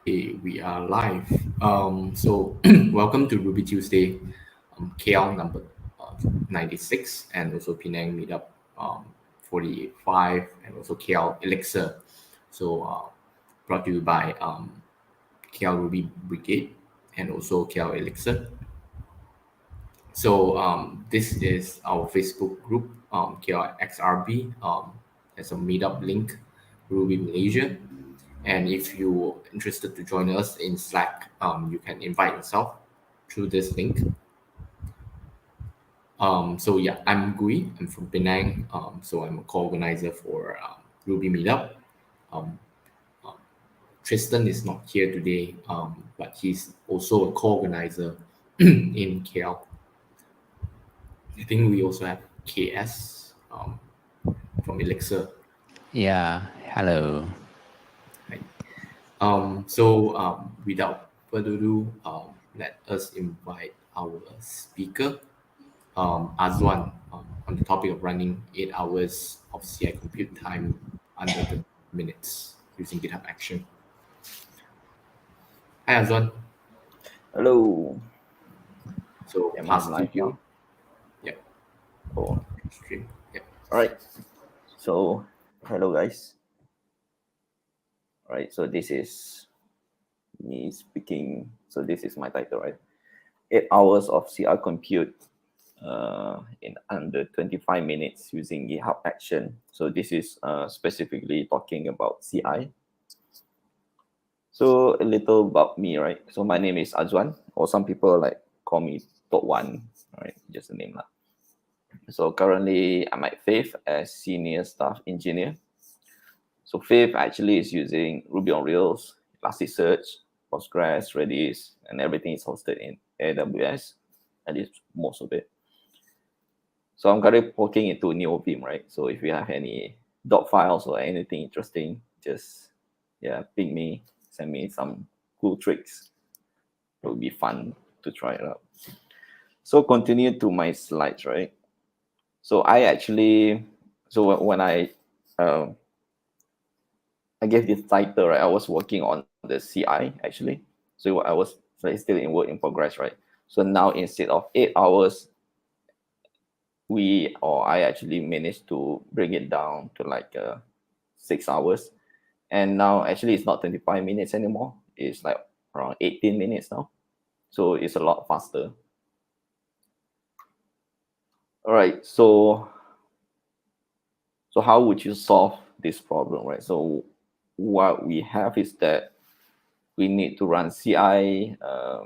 Okay, we are live. So welcome to Ruby Tuesday, KL number 96, and also Penang meetup 45, and also KL Elixir. So brought to you by KL Ruby Brigade and also KL Elixir. So this is our Facebook group, KLXRB. There's a meetup link, Ruby Malaysia. And if you're interested to join us in Slack, you can invite yourself through this link. So yeah, I'm Gui. I'm from Penang. So I'm a co-organizer for Ruby Meetup. Um, Tristan is not here today, but he's also a co-organizer in KL. I think we also have KS from Elixir. Yeah, hello. Right. So without further ado, let us invite our speaker, Azuan, on the topic of running 8 hours of CI compute time under 30 minutes using GitHub Action. Hi, Azuan. Hello. So Am I pass to live you. now? Yep. Oh, Stream. Yep. all right. So, hello guys. All right. So this is me speaking. So this is my title, right? 8 hours of CR compute in under 25 minutes using GitHub Action. So this is specifically talking about CI. So a little about me, right? So my name is Azuan, or some people like call me Top One, right? Just a name lah. So currently I'm at Faith as senior staff engineer. So Faith actually is using Ruby on Rails, Elasticsearch, Postgres, Redis, and everything is hosted in AWS, at least most of it. So I'm currently poking into NeoVim, right? So if you have any doc files or anything interesting, just ping me, send me some cool tricks. It would be fun to try it out. So continue to my slides, right? So when I gave this title, right? I was working on the CI actually. So I was still in work in progress, right? So now instead of 8 hours, I actually managed to bring it down to like 6 hours. And now actually it's not 25 minutes anymore. It's like around 18 minutes now. So it's a lot faster. All right. So how would you solve this problem, right? So what we have is that we need to run CI, a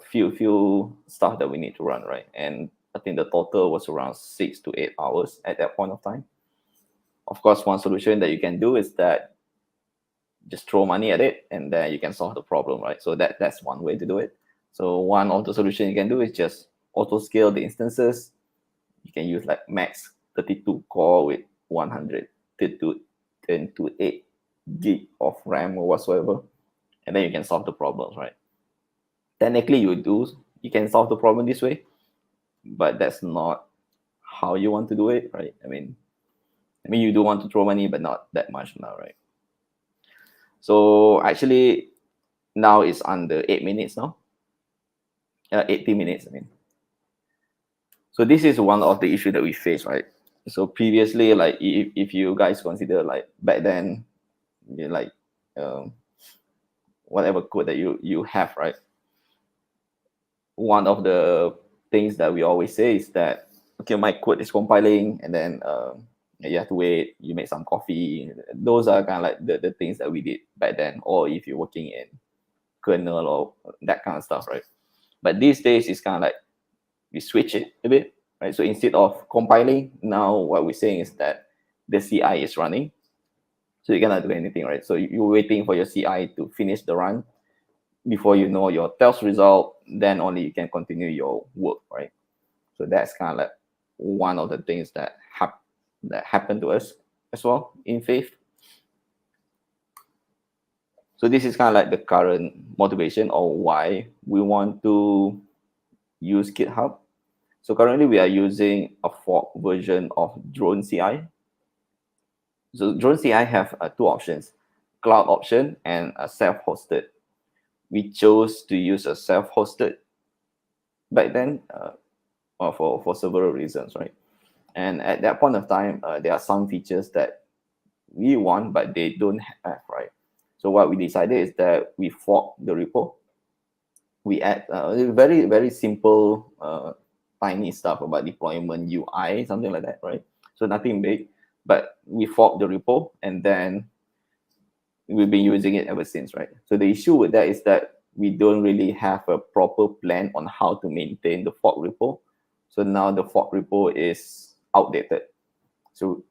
few stuff that we need to run, right? And I think the total was around 6 to 8 hours at that point of time. Of course, one solution that you can do is that just throw money at it and then you can solve the problem, right? So that's one way to do it. So one of the solution you can do is just auto scale the instances. You can use like max 32 core with 128 gig of RAM or whatsoever, and then you can solve the problems, right? Technically, you can solve the problem this way, but that's not how you want to do it, right? I mean, you do want to throw money, but not that much now, right? So actually, now it's under 8 minutes now. 80 minutes, I mean. So this is one of the issue that we face, right? So previously, like if you guys consider like back then, like whatever code that you have, right? One of the things that we always say is that, okay, my code is compiling, and then you have to wait, you make some coffee. Those are kind of like the things that we did back then, or if you're working in kernel or that kind of stuff, right? But these days it's kind of like we switch it a bit, right? So instead of compiling, now what we're saying is that the CI is running, so you cannot do anything, right? So you're waiting for your CI to finish the run before you know your test result, then only you can continue your work, right? So that's kind of like one of the things that happened to us as well in Faith. So this is kind of like the current motivation or why we want to use GitHub. So currently we are using a fork version of Drone CI. So Drone CI have two options. cloud option and a self-hosted. We chose to use a self-hosted back then for several reasons, right? And at that point of time, there are some features that we want, but they don't have, right? So what we decided is that we fork the repo. We add very, very simple, tiny stuff about deployment UI, something like that, right? So nothing big, but we fork the repo, and then we've been using it ever since, right? So the issue with that is that we don't really have a proper plan on how to maintain the fork repo. So now the fork repo is outdated. So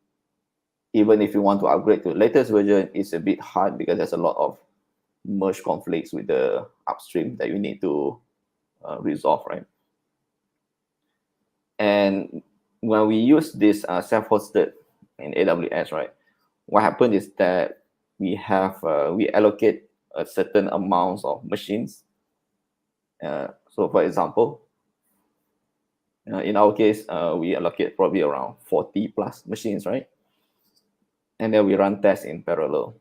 even if you want to upgrade to the latest version, it's a bit hard because there's a lot of merge conflicts with the upstream that you need to resolve, right? And when we use this self-hosted in AWS, right, what happened is that we allocate a certain amounts of machines. So for example, in our case, we allocate probably around 40 plus machines, right? And then we run tests in parallel.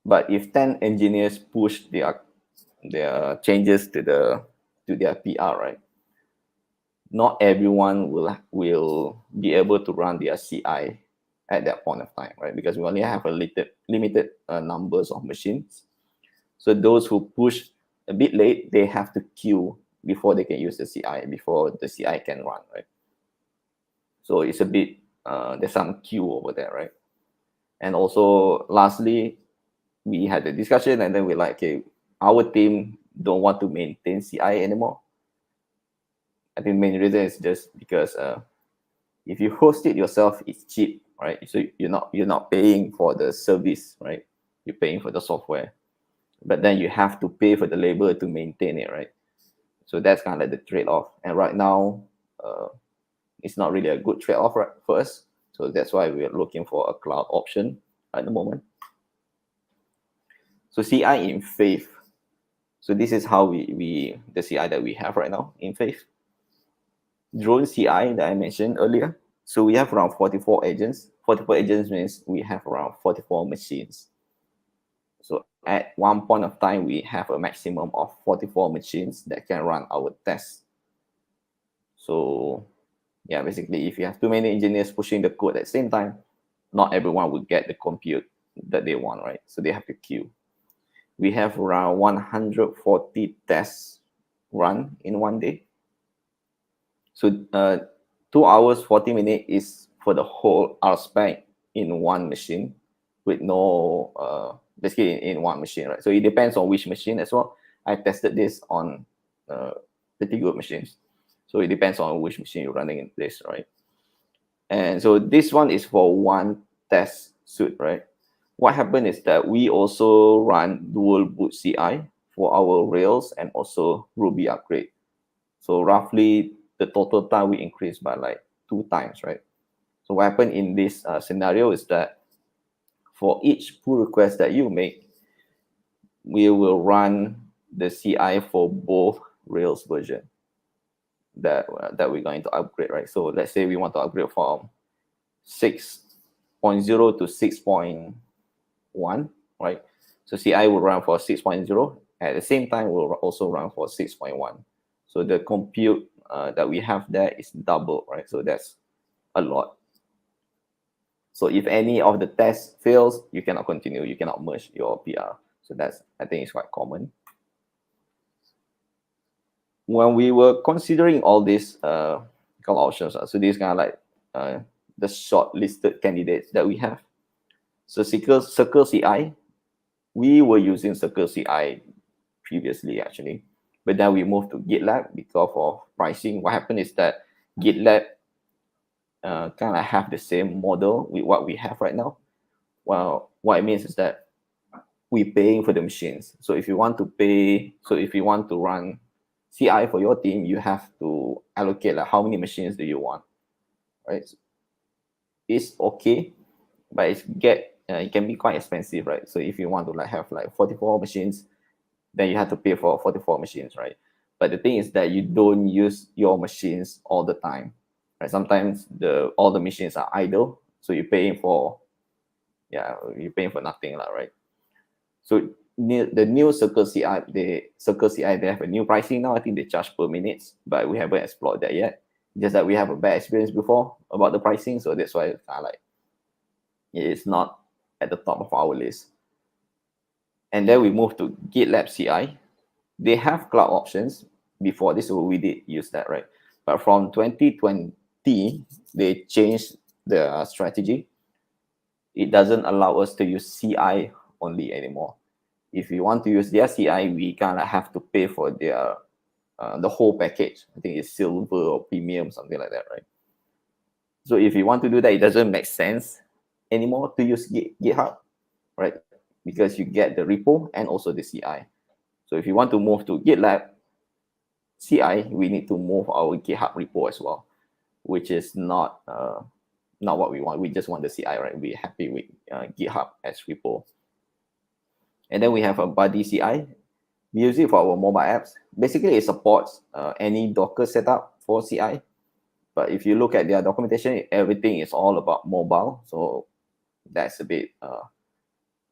But if 10 engineers push their changes to their PR, right, not everyone will be able to run their CI at that point of time, right? Because we only have a limited numbers of machines. So those who push a bit late, they have to queue before they can use the CI, before the CI can run, right? So it's a bit, there's some queue over there, right? And also, lastly, we had a discussion, and then we're like, okay, our team don't want to maintain CI anymore. I think the main reason is just because if you host it yourself, it's cheap, right? So you're not paying for the service, right? You're paying for the software, but then you have to pay for the labor to maintain it, right? So that's kind of like the trade-off. And right now, it's not really a good trade-off for us. So that's why we're looking for a cloud option at the moment. So CI in Faith. So this is how the CI that we have right now in Faith. Drone CI that I mentioned earlier. So we have around 44 agents. 44 agents means we have around 44 machines. So at one point of time, we have a maximum of 44 machines that can run our tests. So yeah, basically, if you have too many engineers pushing the code at the same time, not everyone will get the compute that they want, right? So they have to queue. We have around 140 tests run in one day. So 2 hours, 40 minutes is for the whole RSpec in one machine with no, basically in one machine, right? So it depends on which machine as well. I tested this on pretty good machines. So it depends on which machine you're running in place, right? And so this one is for one test suite, right? What happened is that we also run dual boot CI for our Rails and also Ruby upgrade. So roughly the total time we increased by like 2 times, right? So what happened in this scenario is that for each pull request that you make, we will run the CI for both Rails version that we're going to upgrade, right? So let's say we want to upgrade from 6.0 to 6.1, right? So CI will run for 6.0. At the same time, will also run for 6.1. So the compute that we have there is double, right? So that's a lot. So if any of the tests fails, you cannot continue. You cannot merge your PR. So that's, I think, it's quite common. When we were considering all these call options, so these kind of like the shortlisted candidates that we have. So Circle CI, we were using Circle CI previously actually, but then we moved to GitLab because of pricing. What happened is that GitLab kind of have the same model with what we have right now. Well, what it means is that we're paying for the machines. So if you want to run CI for your team, you have to allocate like how many machines do you want, right? It's okay, but it can be quite expensive, right? So if you want to like have like 44 machines, then you have to pay for 44 machines, right? But the thing is that you don't use your machines all the time, right? Sometimes all the machines are idle, so you're paying for yeah, you're paying for nothing, right? So the new Circle CI, they have a new pricing now. I think they charge per minutes, but we haven't explored that yet. Just that we have a bad experience before about the pricing, so that's why it's kind of like it's not at the top of our list. And then we move to GitLab CI. They have cloud options before this, so we did use that, right? But from 2020, they changed the strategy. It doesn't allow us to use CI only anymore. If you want to use their CI, we kind of have to pay for their the whole package. I think it's silver or premium, something like that, right? So if you want to do that, it doesn't make sense anymore to use GitHub, right? Because you get the repo and also the CI. So if you want to move to GitLab CI, we need to move our GitHub repo as well, which is not what we want. We just want the CI, right? We're happy with GitHub as repo. And then we have a Buddy CI. We use it for our mobile apps. Basically, it supports any Docker setup for CI. But if you look at their documentation, everything is all about mobile. So that's a bit,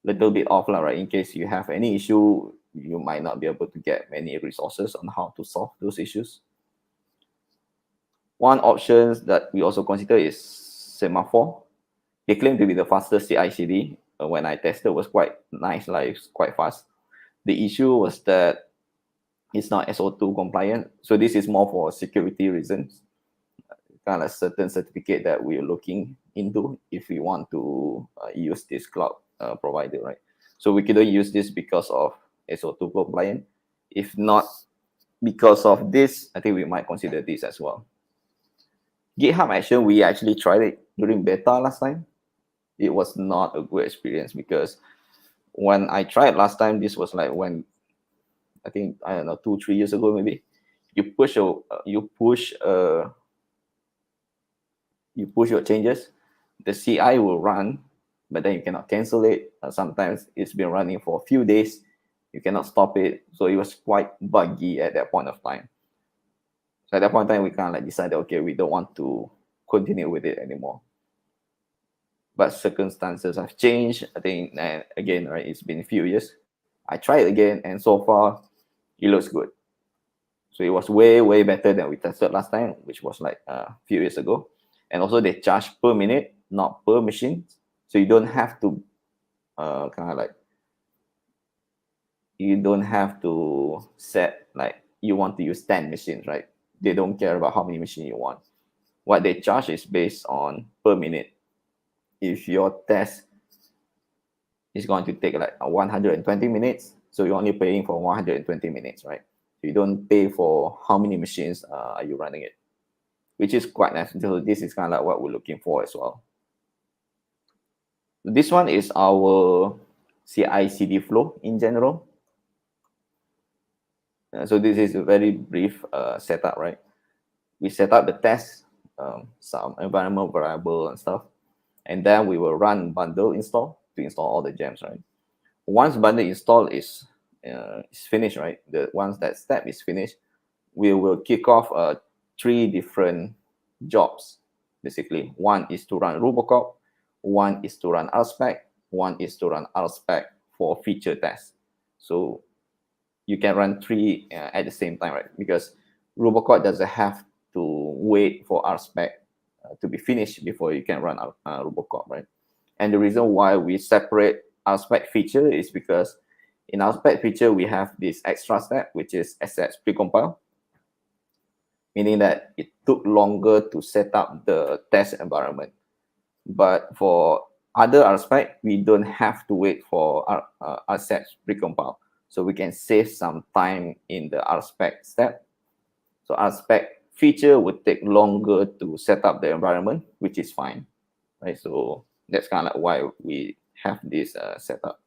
little bit off, right? In case you have any issue, you might not be able to get many resources on how to solve those issues. One option that we also consider is Semaphore. They claim to be the fastest CI/CD. When I tested, it was quite nice, like it's quite fast. The issue was that it's not SO2 compliant. So this is more for security reasons. Kind of certain certificate that we're looking into if we want to use this cloud provider, right? So we couldn't use this because of SO2 compliant. If not because of this, I think we might consider this as well. GitHub Action, we actually tried it during beta last time. It was not a good experience because when I tried last time, this was like when I think, I don't know, 2-3 years ago maybe. You push your changes, the CI will run, but then you cannot cancel it. Sometimes it's been running for a few days, you cannot stop it. So it was quite buggy at that point of time. So at that point in time, we kind of like decided, okay, we don't want to continue with it anymore. But circumstances have changed. I think, and again, right, it's been a few years. I tried again, and so far, it looks good. So it was way, way better than we tested last time, which was like a few years ago. And also they charge per minute, not per machine. So you don't have to you don't have to set like you want to use 10 machines, right? They don't care about how many machines you want. What they charge is based on per minute. If your test is going to take like 120 minutes, so you're only paying for 120 minutes, right? You don't pay for how many machines are you running it, which is quite nice. So this is kind of like what we're looking for as well. This one is our CI/CD flow in general. So this is a very brief setup, right? We set up the test, some environment variable and stuff, and then we will run bundle install to install all the gems, right? Once bundle install is finished, right? Once that step is finished, we will kick off 3 different jobs. Basically, one is to run Robocop, one is to run RSpec, one is to run RSpec for feature test. So you can run 3 at the same time, right? Because Robocop doesn't have to wait for RSpec to be finished before you can run Robocop, right? And the reason why we separate RSpec feature is because in RSpec feature, we have this extra step, which is assets precompile, meaning that it took longer to set up the test environment. But for other RSpec, we don't have to wait for our assets precompile. So we can save some time in the RSpec step. So RSpec feature would take longer to set up the environment, which is fine, right? So that's kind of like why we have this setup.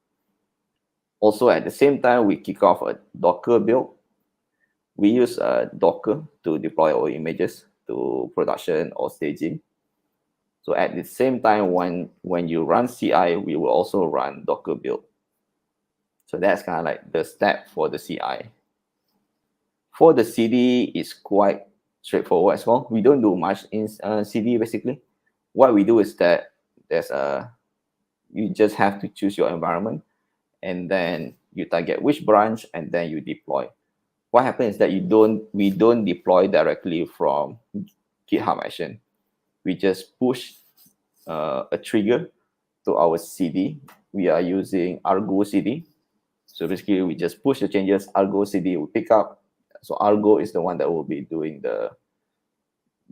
Also, at the same time, we kick off a Docker build. We use Docker to deploy our images to production or staging. So at the same time, when you run CI, we will also run Docker build. So that's kind of like the step for the CI. For the CD, it's quite straightforward as well. We don't do much in CD basically. What we do is that You just have to choose your environment, and then you target which branch, and then you deploy. What happens is that we don't deploy directly from GitHub Action. We just push a trigger to our CD. We are using Argo CD. So basically, we just push the changes. Argo CD will pick up. So Argo is the one that will be doing the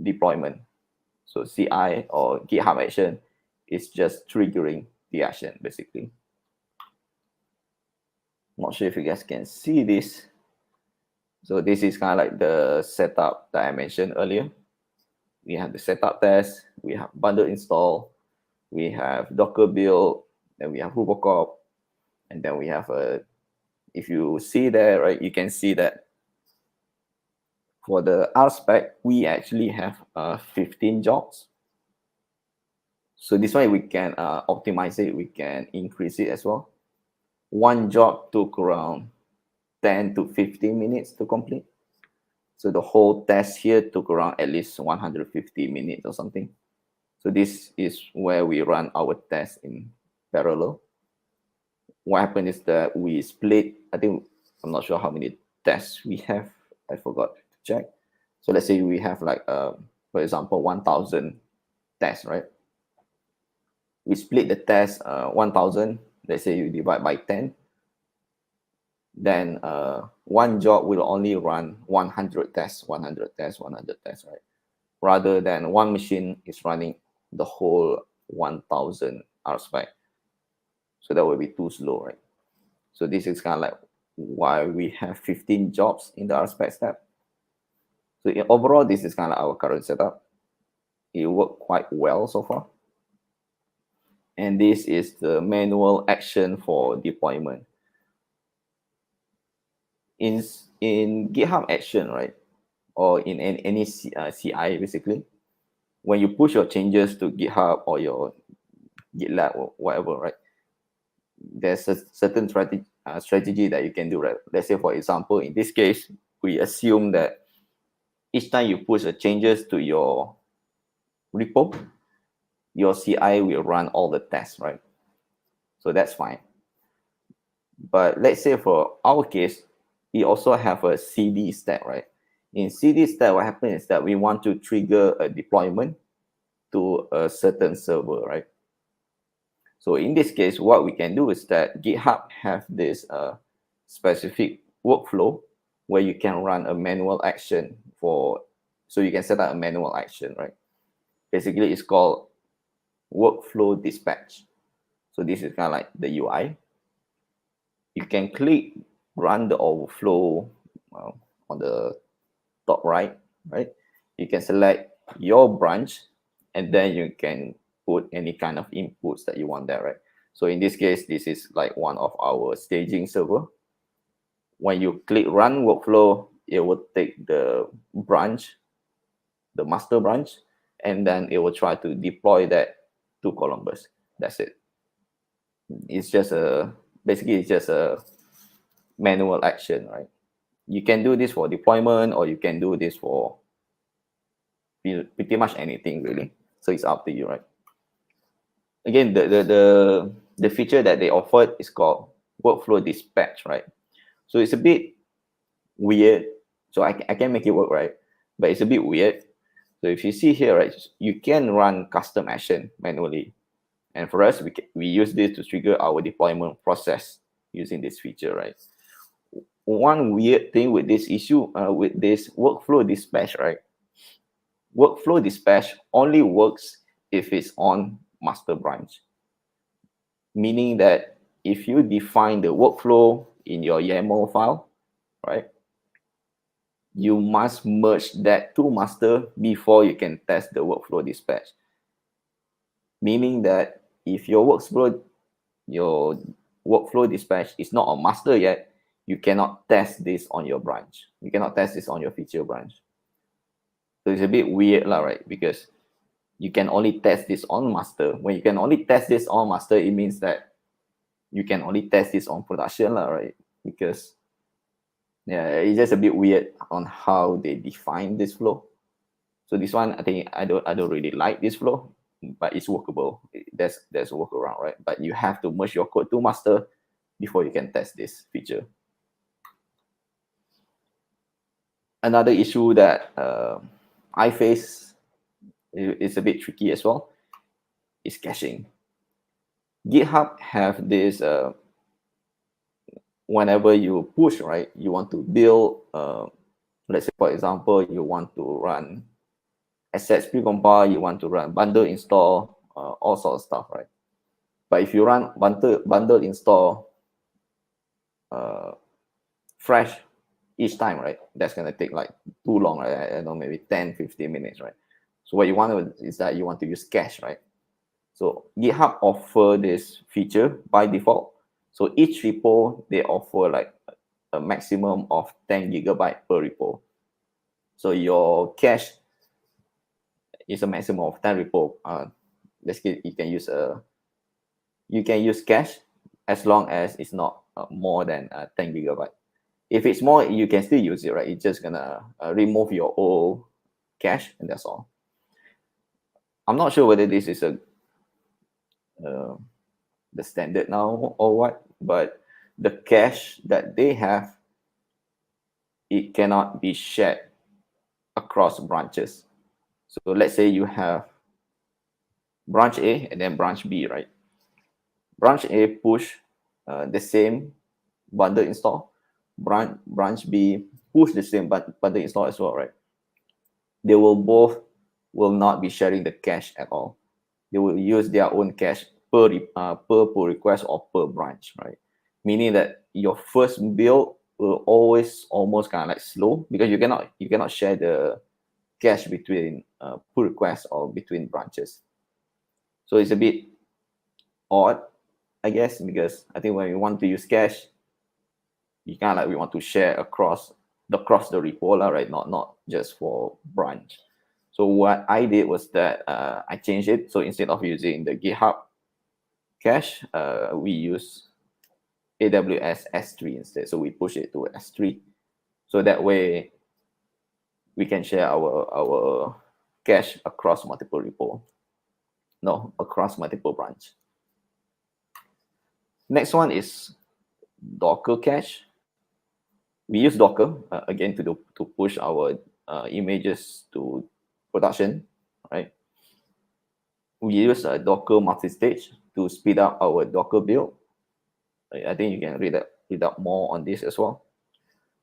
deployment. So CI or GitHub Action is just triggering the action, basically. Not sure if you guys can see this. So this is kind of like the setup that I mentioned earlier. We have the setup test, we have bundle install, we have Docker build, then we have Hubocop, and then we have a, if you see there, right, you can see that for the RSpec, we actually have 15 jobs. So this way we can optimize it, we can increase it as well. One job took around 10 to 15 minutes to complete. So the whole test here took around at least 150 minutes or something. So this is where we run our test in parallel. What happened is that we split, I think, I'm not sure how many tests we have. I forgot to check. So let's say we have like, for example, 1,000 tests, right? We split the test 1,000. Let's say you divide by 10. Then one job will only run 100 tests, 100 tests, 100 tests, right? Rather than one machine is running the whole 1,000 RSpec. So that will be too slow, right? So this is kind of like why we have 15 jobs in the RSpec step. So overall, this is kind of our current setup. It worked quite well so far. And this is the manual action for deployment. In GitHub Action, right, or in any CI, basically, when you push your changes to GitHub or your GitLab or whatever, right, there's a certain strategy that you can do, right? Let's say, for example, in this case, we assume that each time you push the changes to your repo, your CI will run all the tests, right? So that's fine. But let's say for our case, we also have a CD step, right? In CD step, what happens is that we want to trigger a deployment to a certain server, right? So in this case, what we can do is that GitHub have this specific workflow where you can run a manual action for, so you can set up a manual action, right? Basically, it's called workflow dispatch. So this is kind of like the UI. You can click run the overflow on the top right. You can select your branch, and then you can put any kind of inputs that you want there, right? So in this case, this is like one of our staging server. When you click run workflow, it will take the branch, the master branch, and then it will try to deploy that to Columbus. That's it. It's just basically it's just a manual action, right? You can do this for deployment, or you can do this for pretty much anything, really. So it's up to you, right? Again, the feature that they offered is called workflow dispatch, right? So it's a bit weird. So I can make it work, right? But it's a bit weird. So if you see here, right, you can run custom action manually. And for us, we use this to trigger our deployment process using this feature, right? One weird thing with this issue, with this workflow dispatch, right? Workflow dispatch only works if it's on master branch. Meaning that if you define the workflow in your YAML file, right, you must merge that to master before you can test the workflow dispatch. Meaning that if your workflow dispatch is not on master yet, you cannot test this on your branch. You cannot test this on your feature branch. So it's a bit weird, right? Because you can only test this on master. When you can only test this on master, it means that you can only test this on production, right? Because yeah, it's just a bit weird on how they define this flow. So this one, I think I don't really like this flow. but it's workable. There's a workaround, right? But you have to merge your code to master before you can test this feature. Another issue that I face is a bit tricky as well is caching. GitHub have this whenever you push, right, you want to build, let's say, for example, you want to run assets precompile, you want to run bundle install, all sorts of stuff, right? But if you run bundle install fresh each time, right, that's going to take like too long, right? I don't know, maybe 10-15 minutes, right? So what you want is that you want to use cache, right? So GitHub offer this feature by default. So each repo, they offer like a maximum of 10 gigabyte per repo. So your cache is a maximum of 10 repo. Basically, you can use cache as long as it's not more than 10 gigabyte. If it's more, you can still use it, right? It's just gonna remove your old cache, and that's all. I'm not sure whether this is the standard now or what, but the cache that they have, it cannot be shared across branches. So let's say you have branch A and then branch B, right? Branch A push the same bundle install. Branch B push the same bundle install as well, right? They will not be sharing the cache at all. They will use their own cache per pull request or per branch, right? Meaning that your first build will always almost kind of like slow because you cannot share the cache between pull requests or between branches. So it's a bit odd, I guess, because I think when you want to use cache, you kind of like we want to share across the repo, right? Not just for branch. So what I did was that I changed it. So instead of using the GitHub cache, we use AWS S3 instead. So we push it to S3. So that way we can share our cache across multiple repo. No, across multiple branch. Next one is Docker cache. We use Docker again to push our images to production, right? We use a Docker multi-stage to speed up our Docker build. I think you can read up more on this as well.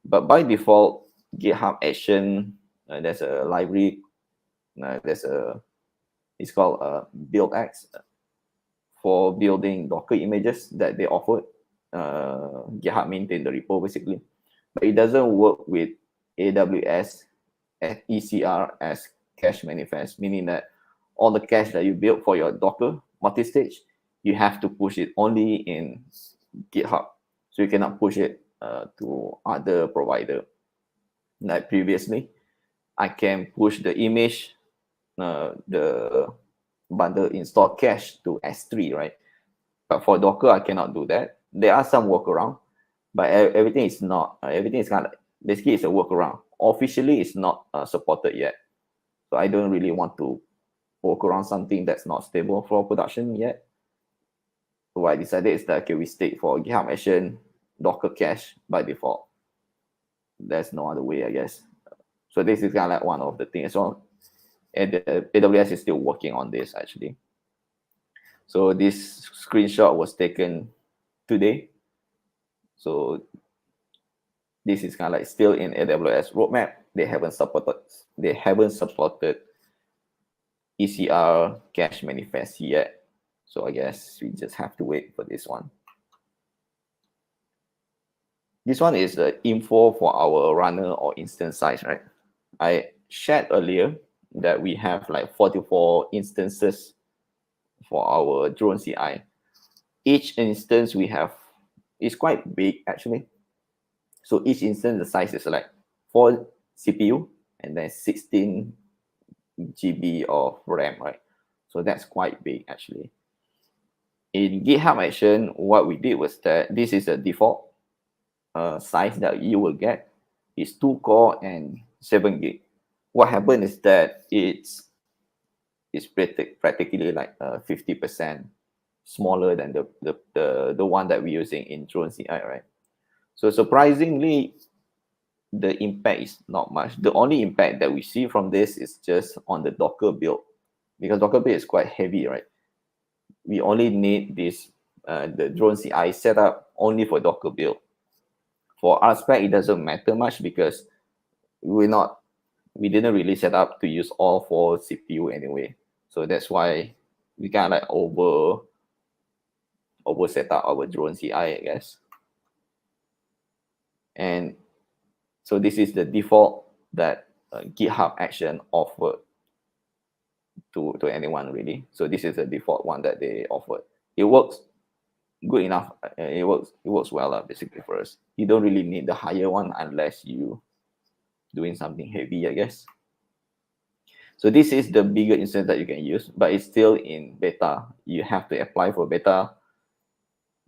But by default, GitHub Action, there's a library. It's called BuildX for building Docker images that they offered. GitHub maintain the repo basically, but it doesn't work with AWS ECR as cache manifest, meaning that all the cache that you built for your Docker multi-stage, you have to push it only in GitHub. So you cannot push it to other provider. Like previously, I can push the image, the bundle install cache to S3, right? But for Docker, I cannot do that. There are some workaround, but everything is not. Everything is kind of basically it's a workaround. Officially, it's not supported yet. So I don't really want to work around something that's not stable for production yet. So what I decided is that okay, we stick for GitHub Action, Docker cache by default. There's no other way, I guess. So this is kind of like one of the things as well. And AWS is still working on this actually. So this screenshot was taken today. So this is kind of like still in AWS roadmap. They haven't supported ECR cache manifest yet. So I guess we just have to wait for this one. This one is the info for our runner or instance size, right? I shared earlier that we have like 44 instances for our drone CI. Each instance we have is quite big actually. So each instance, the size is like 4 CPU and then 16 GB of RAM, right? So that's quite big actually. In GitHub Action, what we did was that this is a default size that you will get. It's 2 core and 7 gig. What happened is that it's is practically like 50% smaller than the one that we're using in Drone CI, right? So surprisingly, the impact is not much. The only impact that we see from this is just on the Docker build, because Docker build is quite heavy, right? We only need this the Drone CI setup only for Docker build. For RSpec, it doesn't matter much because we didn't really set up to use all 4 CPU anyway. So that's why we kind of like over set up our Drone CI, I guess. And so this is the default that GitHub Action offered to anyone really. So this is the default one that they offered. It works good enough. It works well basically for us. You don't really need the higher one unless you doing something heavy, I guess. So this is the bigger instance that you can use, but it's still in beta. You have to apply for beta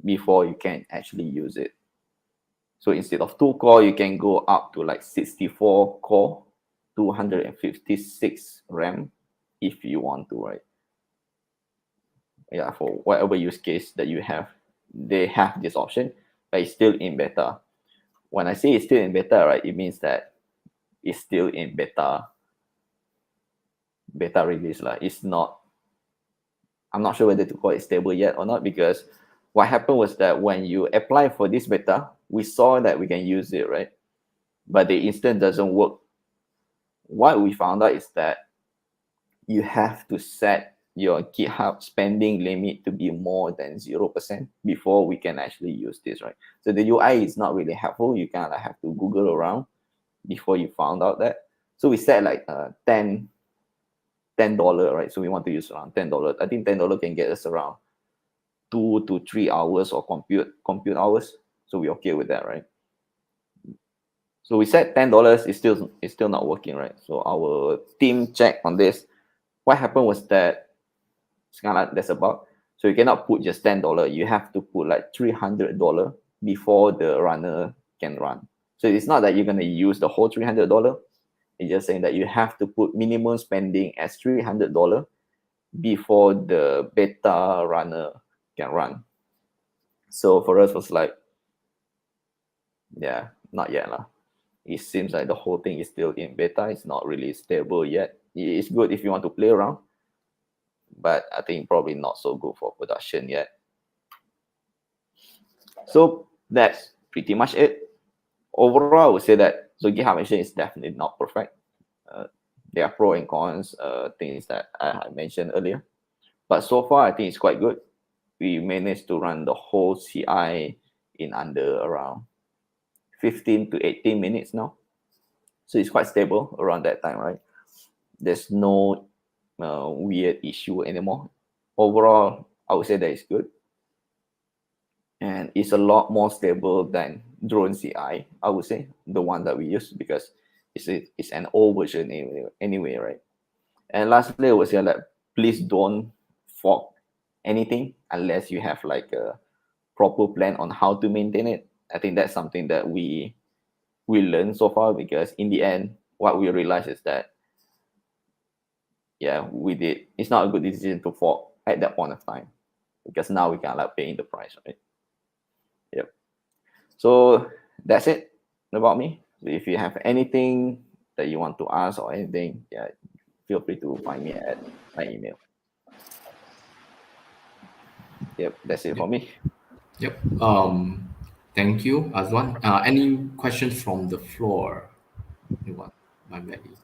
before you can actually use it. So instead of 2 core, you can go up to like 64 core, 256 RAM if you want to, right? Yeah, for whatever use case that you have, they have this option, but it's still in beta. When I say it's still in beta, right, it means that it's still in beta release. It's not, I'm not sure whether to call it stable yet or not, because what happened was that when you apply for this beta, we saw that we can use it, right? But the instance doesn't work. What we found out is that you have to set your GitHub spending limit to be more than 0% before we can actually use this, right? So the UI is not really helpful. You kind of have to Google around before you found out that. So we set like $10, right? So we want to use around $10. I think $10 can get us around 2 to 3 hours of compute hours. So we're okay with that, right? So we said $10 is still not working, right? So our team checked on this. What happened was that it's kind of like there's a bug. So you cannot put just $10. You have to put like $300 before the runner can run. So it's not that you're gonna use the whole $300. It's just saying that you have to put minimum spending as $300 before the beta runner can run. So for us, it was like, yeah, not yet lah. It seems like the whole thing is still in beta. It's not really stable yet. It's good if you want to play around, but I think probably not so good for production yet. So that's pretty much it. Overall, I would say that GitHub Action is definitely not perfect. There are pros and cons, things that I mentioned earlier. But so far, I think it's quite good. We managed to run the whole CI in under around 15 to 18 minutes now. So it's quite stable around that time, right? There's no weird issue anymore. Overall, I would say that it's good. And it's a lot more stable than Drone CI, I would say, the one that we use, because it's an old version anyway, right? And lastly, I would say that please don't fork anything unless you have like a proper plan on how to maintain it. I think that's something that we learned so far, because in the end, what we realized is that, yeah, it's not a good decision to fork at that point of time, because now we can like paying the price, right? Yep. So that's it about me. So if you have anything that you want to ask or anything, yeah, feel free to find me at my email. Yep, that's it for me. Yep. Thank you, Azuan. Any questions from the floor? Anyone? Mindvalley.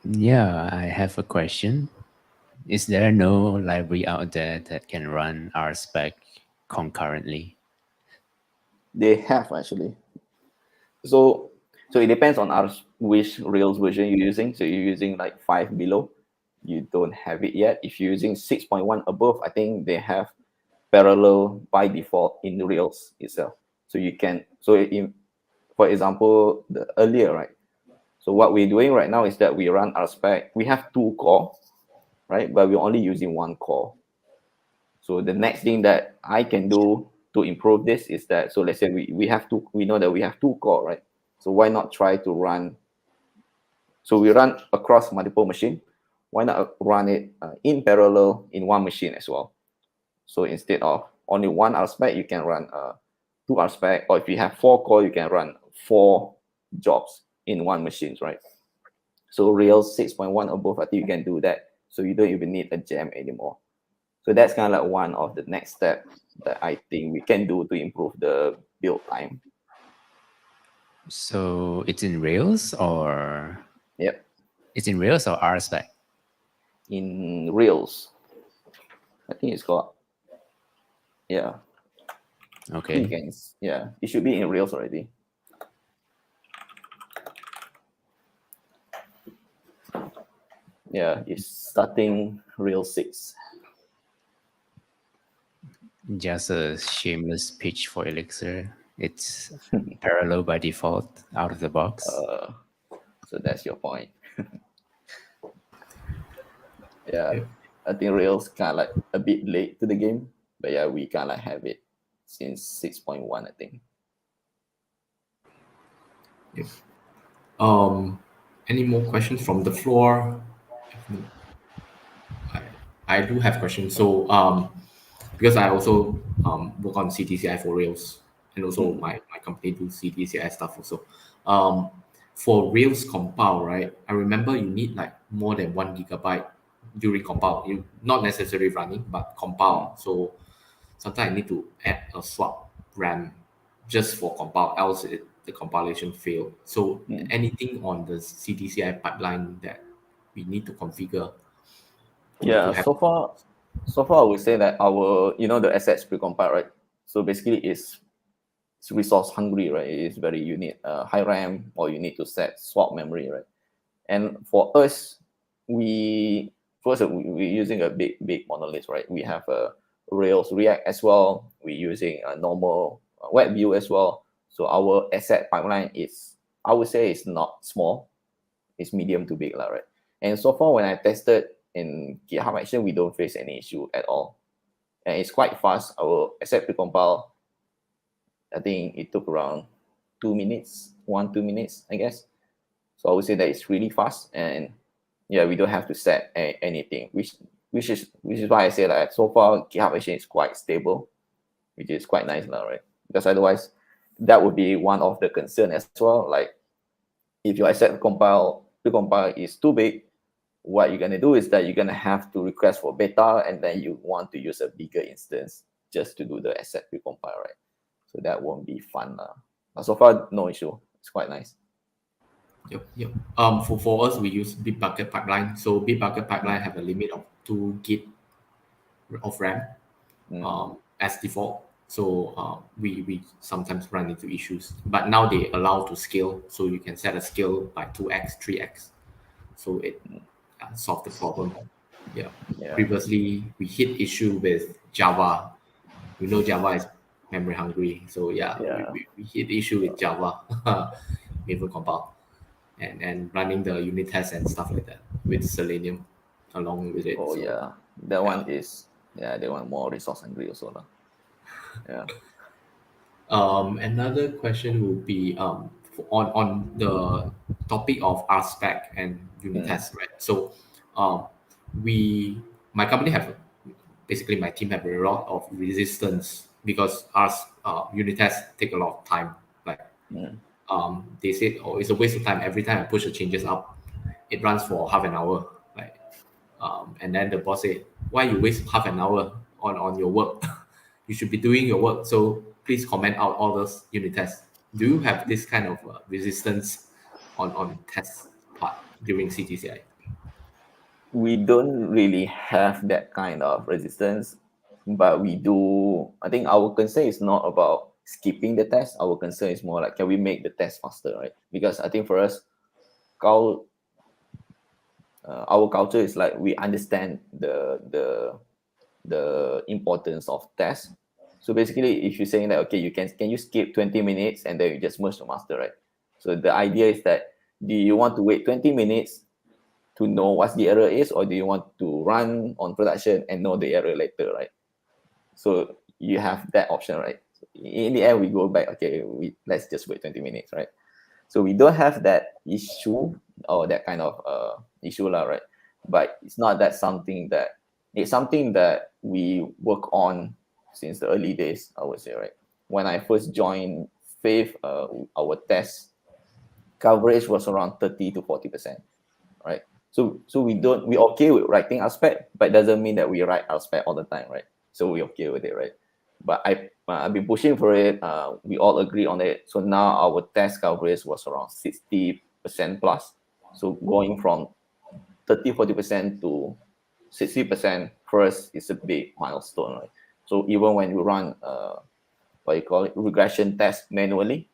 Yeah, I have a question. Is there no library out there that can run RSpec concurrently? They have actually. So it depends on which Rails version you're using. So you're using like 5 below, you don't have it yet. If you're using 6.1 above, I think they have parallel by default in the Rails itself. So you can, for example, the earlier, right? So what we're doing right now is that we run RSpec. We have 2 core, right? But we're only using 1 core. So the next thing that I can do to improve this is that, so let's say we know that we have 2 core, right? So why not try to run, so we run across multiple machines. why not run it in parallel in one machine as well? So instead of only one aspect, you can run two aspect, or if you have 4 core, you can run 4 jobs in one machine, right? So Rails 6.1 above, I think you can do that. So you don't even need a gem anymore. So that's kind of like one of the next step that I think we can do to improve the build time. So it's in Rails or Yep, it's in Rails or RSpec? in Rails. I think it's called, yeah. Okay. You can, yeah, it should be in Rails already. Yeah, it's starting Rails 6. Just a shameless pitch for Elixir. It's parallel by default out of the box. So that's your point. Yeah, Yep. I think Rails kind of like a bit late to the game, but yeah, we kind of have it since 6.1, I think. Yep. Any more questions from the floor? If no, I do have questions. So because I also work on CTCI for Rails, and also my company do CTCI stuff also. For Rails compile, right? I remember you need like more than 1 GB during compile. You not necessarily running, but compile. So sometimes I need to add a swap RAM just for compile, else the compilation fail. So anything on the CTCI pipeline that we need to configure to Yeah, have. so far I would say that our, the assets precompiled, right? So basically it's resource hungry, right? It's very, you need high RAM, or you need to set swap memory, right? And for us, we're using a big monolith, right? We have a Rails React as well. We're using a normal web view as well. So our asset pipeline is, I would say, it's not small, it's medium to big, right? And so far, when I tested in GitHub Action, we don't face any issue at all, and it's quite fast. Our asset precompile, I think it took around 2 minutes, 2 minutes, I guess. So I would say that it's really fast, and yeah, we don't have to set anything, which is why I say that so far GitHub Action is quite stable, which is quite nice now, right? Because otherwise, that would be one of the concern as well. Like if your asset precompile is too big, what you're gonna do is that you're gonna have to request for beta, and then you want to use a bigger instance just to do the asset precompile, right? So that won't be fun. But so far, no issue. It's quite nice. Yep. For us, we use Bitbucket pipeline. So Bitbucket pipeline have a limit of 2 gig of RAM as default. So we sometimes run into issues, but now they allow to scale, so you can set a scale by 2x, 3x. So it solved the problem. Yeah. Previously, we hit issue with Java. We know Java is memory hungry, so we hit issue with Java, even compile, and running the unit tests and stuff like that with Selenium along with it. Oh so, yeah, that one is, they want more resource hungry also lah. Yeah. Another question would be on the topic of RSpec and unit tests, right? So, my company have basically my team have a lot of resistance because unit tests take a lot of time. Like, they said, oh, it's a waste of time. Every time I push the changes up, it runs for half an hour. Like, and then the boss said, why you waste half an hour on your work? You should be doing your work. So please comment out all those unit tests. Do you have this kind of resistance on test part during CTCI? We don't really have that kind of resistance, but we do. I think our concern is not about skipping the test. Our concern is more like, can we make the test faster, right? Because I think for us, our culture is like, we understand the importance of tests. So basically, if you're saying that, okay, can you skip 20 minutes and then you just merge to master, right? So the idea is that, do you want to wait 20 minutes to know what the error is, or do you want to run on production and know the error later, right? So you have that option, right? In the end, we go back, okay, let's just wait 20 minutes, right? So we don't have that issue, or that kind of issue, right? but it's something that we work on since the early days, I would say, right? When I first joined Faith, our test coverage was around 30 to 40%, right? So we okay with writing our spec, but it doesn't mean that we write our spec all the time, right? So we okay with it, right? But I've been pushing for it. We all agree on it. So now our test coverage was around 60% plus. So going from 30-40% to 60% first is a big milestone, right? So even when you run what you call it, regression test manually,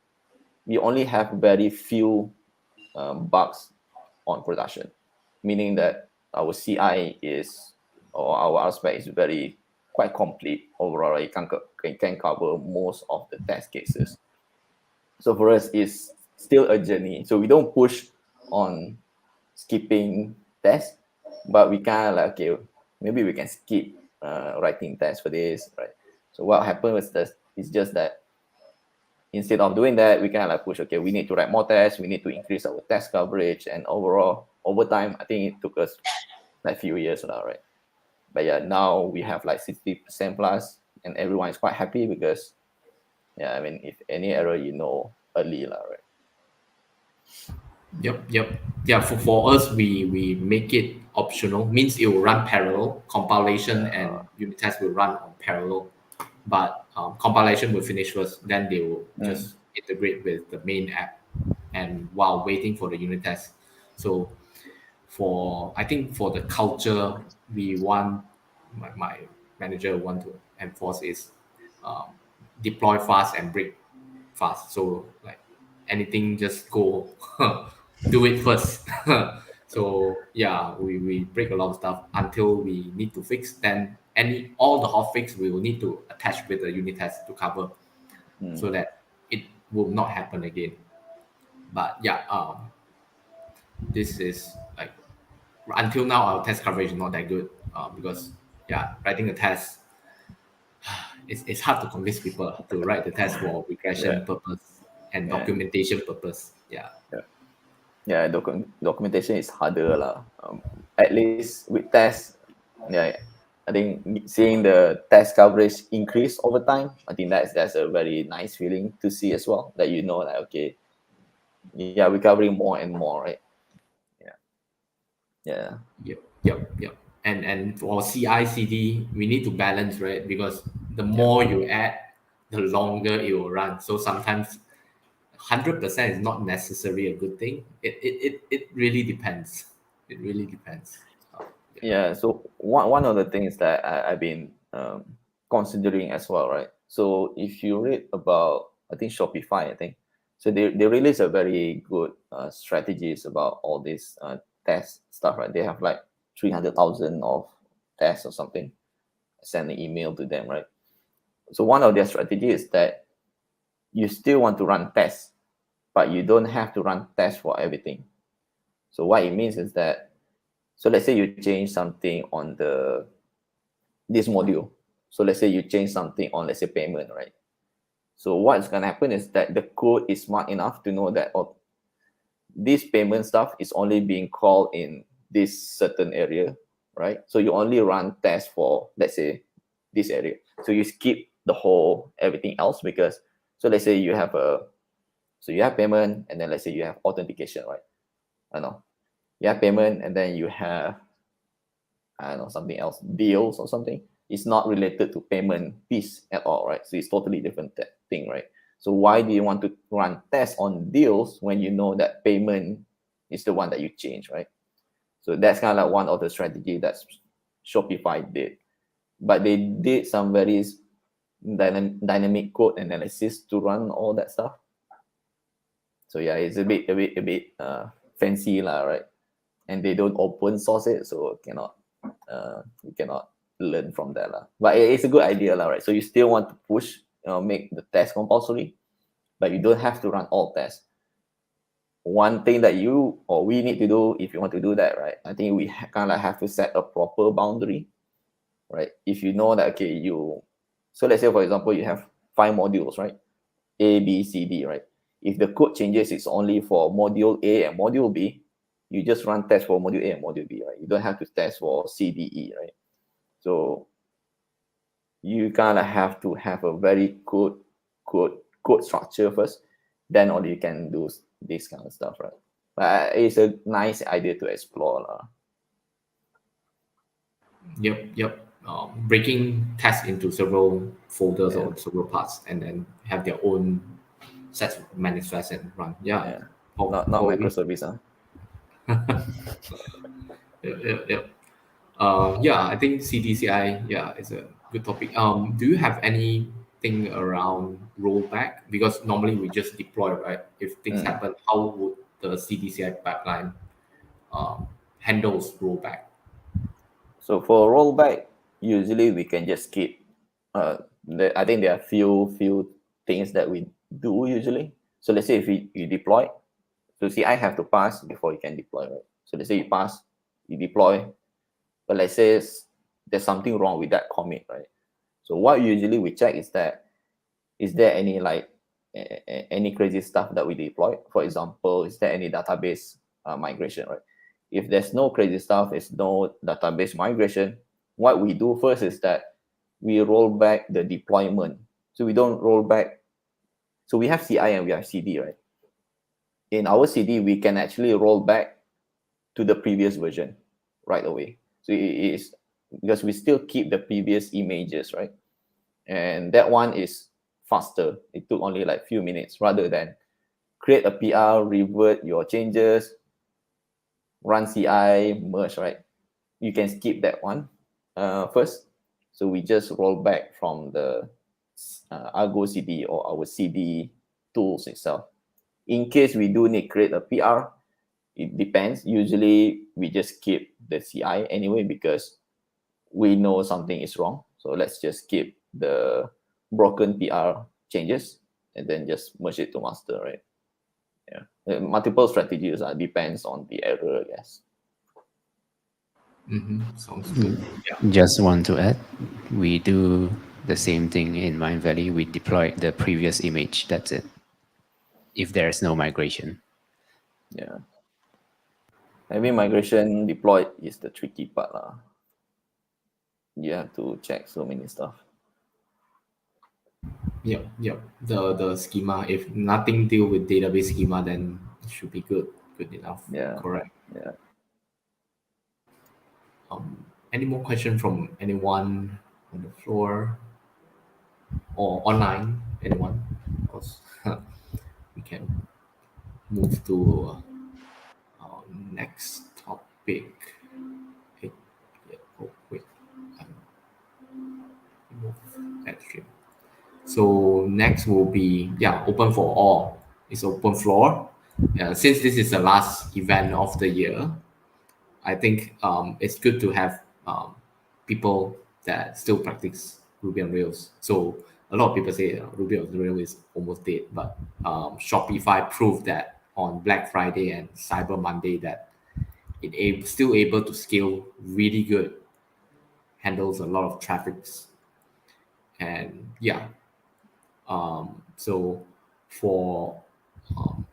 we only have very few bugs on production, meaning that our CI is, or our aspect is very quite complete overall. It can cover most of the test cases. So for us, it's still a journey. So we don't push on skipping tests, but we kind of like, okay, maybe we can skip writing tests for this, right? So what happened was that it's just that instead of doing that, we kind of like push, okay, we need to write more tests, we need to increase our test coverage, and overall, over time, I think it took us like a few years now, right? But yeah, now we have like 60% plus, and everyone is quite happy because, yeah, I mean, if any error, early, right? Yep. Yeah, for us, we make it optional. Means it will run parallel. Compilation and unit test will run on parallel. But compilation will finish first. Then they will just integrate with the main app, and while waiting for the unit test. So I think for the culture, we want my manager want to enforce is um, deploy fast and break fast. So like anything, just go do it first. So yeah, we break a lot of stuff until we need to fix. Then all the hot fix we will need to attach with the unit test to cover, so that it will not happen again. But yeah, this is like until now our test coverage is not that good, because yeah, writing a test, it's hard to convince people to write the test for regression Yeah, purpose and yeah, documentation purpose. Yeah. yeah. Yeah, documentation is harder lah. At least with tests, yeah, I think seeing the test coverage increase over time, I think that's a very nice feeling to see as well. That like, okay, yeah, we're covering more and more, right? Yeah, yeah, Yep. And for CI/CD, we need to balance, right? Because the more you add, the longer it will run. So sometimes 100% is not necessarily a good thing. It really depends. It really depends. Yeah. yeah. So one of the things that I've been considering as well, right? So if you read about, I think Shopify, I think so they release a very good strategies about all this test stuff, right? They have like 300,000 of tests or something. Send an email to them, right? So one of their strategies is that you still want to run tests, but you don't have to run tests for everything. So what it means is that, so let's say you change something on this module. So let's say you change something on, let's say, payment, right? So what's going to happen is that the code is smart enough to know that, oh, this payment stuff is only being called in this certain area, right? So you only run tests for, let's say, this area. So you skip the whole everything else, because, so let's say you have payment, and then let's say you have authentication, right? I know you have payment, and then you have, I don't know, something else, deals or something. It's not related to payment piece at all, right? So it's totally different thing, right? So why do you want to run tests on deals when you know that payment is the one that you change, right? So that's kind of like one of the strategy that Shopify did. But they did some very dynamic code analysis to run all that stuff. So yeah, it's a bit fancy lah, right? And they don't open source it, so we cannot learn from that lah. But it's a good idea lah, right? So you still want to push, make the test compulsory, but you don't have to run all tests. One thing that you or we need to do if you want to do that, right? I think we kind of have to set a proper boundary, right? If you know that, okay, so let's say for example you have 5 modules, right? A, B, C, D, right? If the code changes, it's only for module A and module B, you just run tests for module A and module B, right? You don't have to test for C, D, E, right? So you kind of have to have a very good code structure first, then only you can do this kind of stuff, right? But it's a nice idea to explore. Yep. Breaking tasks into several folders Yeah. or several parts, and then have their own sets of manifest and run. Yeah. Not Probably. microservice. Yep. I think CDCI, is a good topic. Do you have anything around rollback? Because normally we just deploy, right? If things happen, how would the CDCI pipeline handles rollback? So for rollback, usually we can just skip. I think there are few things that we do usually. So let's say if you deploy, so CI have to pass before you can deploy, right? So let's say you pass, you deploy, but let's say there's something wrong with that commit, right? So what usually we check is that, is there any like any crazy stuff that we deploy? For example, is there any database migration, right? If there's no crazy stuff, there's no database migration, what we do first is that we roll back the deployment. So we don't roll back. So we have CI and we have CD, right? In our CD, we can actually roll back to the previous version right away. So it is because we still keep the previous images, right? And that one is faster. It took only like few minutes rather than create a PR, revert your changes, run CI, merge, right? You can skip that one first. So we just roll back from the Argo CD or our CD tools itself. In case we do need to create a PR, it depends. Usually we just keep the CI anyway because we know something is wrong. So let's just skip the broken PR changes and then just merge it to master, right? Yeah. Multiple strategies depends on the error, I guess. Sounds good. Yeah. Just want to add, we do the same thing in Mindvalley. We deploy the previous image. That's it. If there's no migration. Yeah. Having migration deployed is the tricky part. You have to check so many stuff. Yep. The schema, if nothing deal with database schema, then it should be good enough. Yeah. Correct. Yeah. Any more question from anyone on the floor or online? Anyone? Of course, we can move to our next topic. Wait. Remove that stream. So next will be open for all. It's open floor. Since this is the last event of the year, I think it's good to have people that still practice Ruby on Rails. So a lot of people say Ruby on Rails is almost dead, but Shopify proved that on Black Friday and Cyber Monday that it's still able to scale really good, handles a lot of traffics, and so for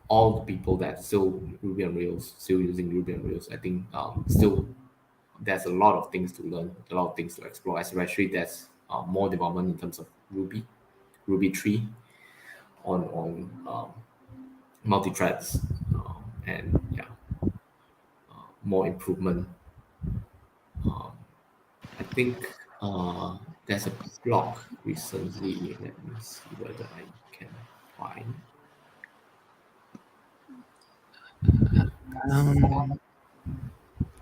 all the people that still Ruby on Rails, still using Ruby on Rails, I think still there's a lot of things to learn, a lot of things to explore, especially there's more development in terms of Ruby 3 on multi-threads, and more improvement. I think there's a blog recently. Let me see whether I can find.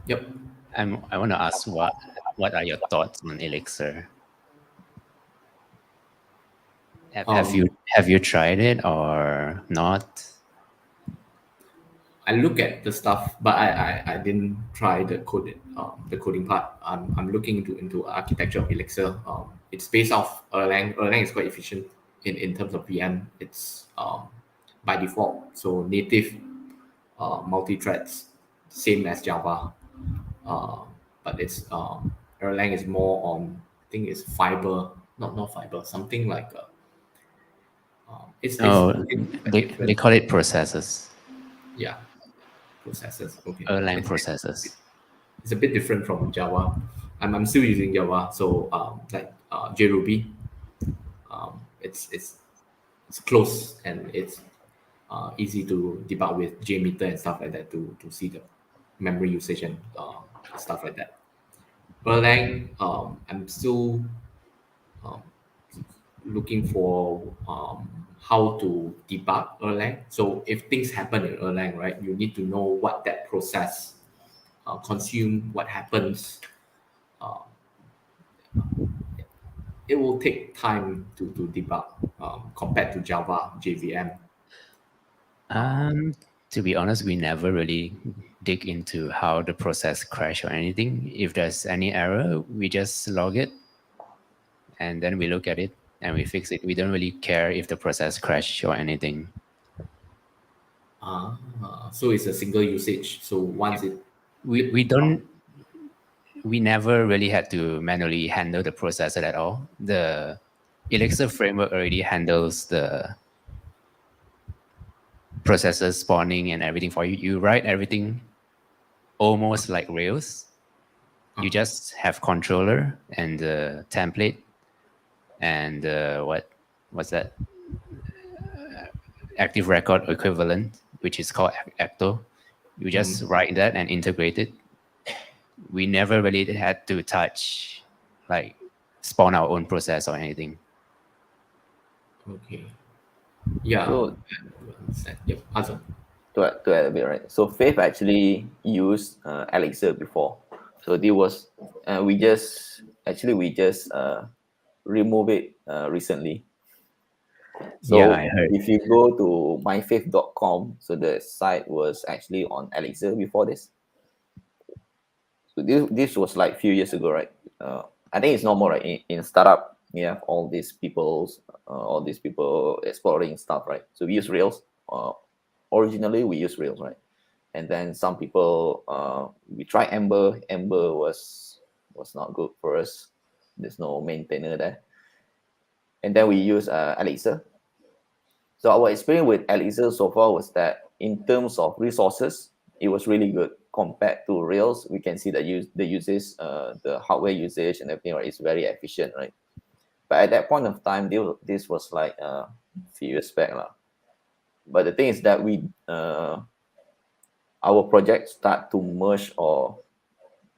Yep. I want to ask what are your thoughts on Elixir? Have you tried it or not? I look at the stuff, but I didn't try the coding part. I'm looking into architecture of Elixir. It's based off Erlang. Erlang is quite efficient in terms of VM. It's by default, so native multi-threads, same as Java. But it's Erlang is more on, I think it's fiber, not fiber, something like it's they call it processes. Yeah. processes. Okay. Erlang processes. It's a bit different from Java. I'm still using Java, so like JRuby, it's close and it's easy to debug with JMeter and stuff like that to see the memory usage and stuff like that. Erlang, I'm still um, looking for how to debug Erlang. So if things happen in Erlang, right, you need to know what that process consume, what happens. Uh, it will take time to debug compared to Java, JVM. To be honest, we never really dig into how the process crash or anything. If there's any error, we just log it and then we look at it and we fix it. We don't really care if the process crash or anything. So it's a single usage. So once it We never really had to manually handle the processor at all. The Elixir framework already handles the processor spawning and everything for you. You write everything almost like Rails. You just have controller and the template and what's that? Active record equivalent, which is called Acto. You just write that and integrate it. We never really had to touch, like, spawn our own process or anything. Okay. Yeah. So Yep. Azuan. to add a bit, right? So Faith actually used Elixir before. So this was we just remove it recently. So Yeah, I heard. if you go to myfaith.com, so the site was actually on Elixir before this. So this was like a few years ago, right? I think it's normal, right? In startup, you have all these people exploring stuff, right? So we use Rails. Originally, we use Rails, right? And then some people we try Ember. Ember was not good for us. There's no maintainer there. And then we use Elixir. So our experience with Elixir so far was that in terms of resources, it was really good compared to Rails. We can see that the usage, the hardware usage and everything, right, is very efficient, right? But at that point of time, this was like a few years back, lah. But the thing is that our project start to merge, or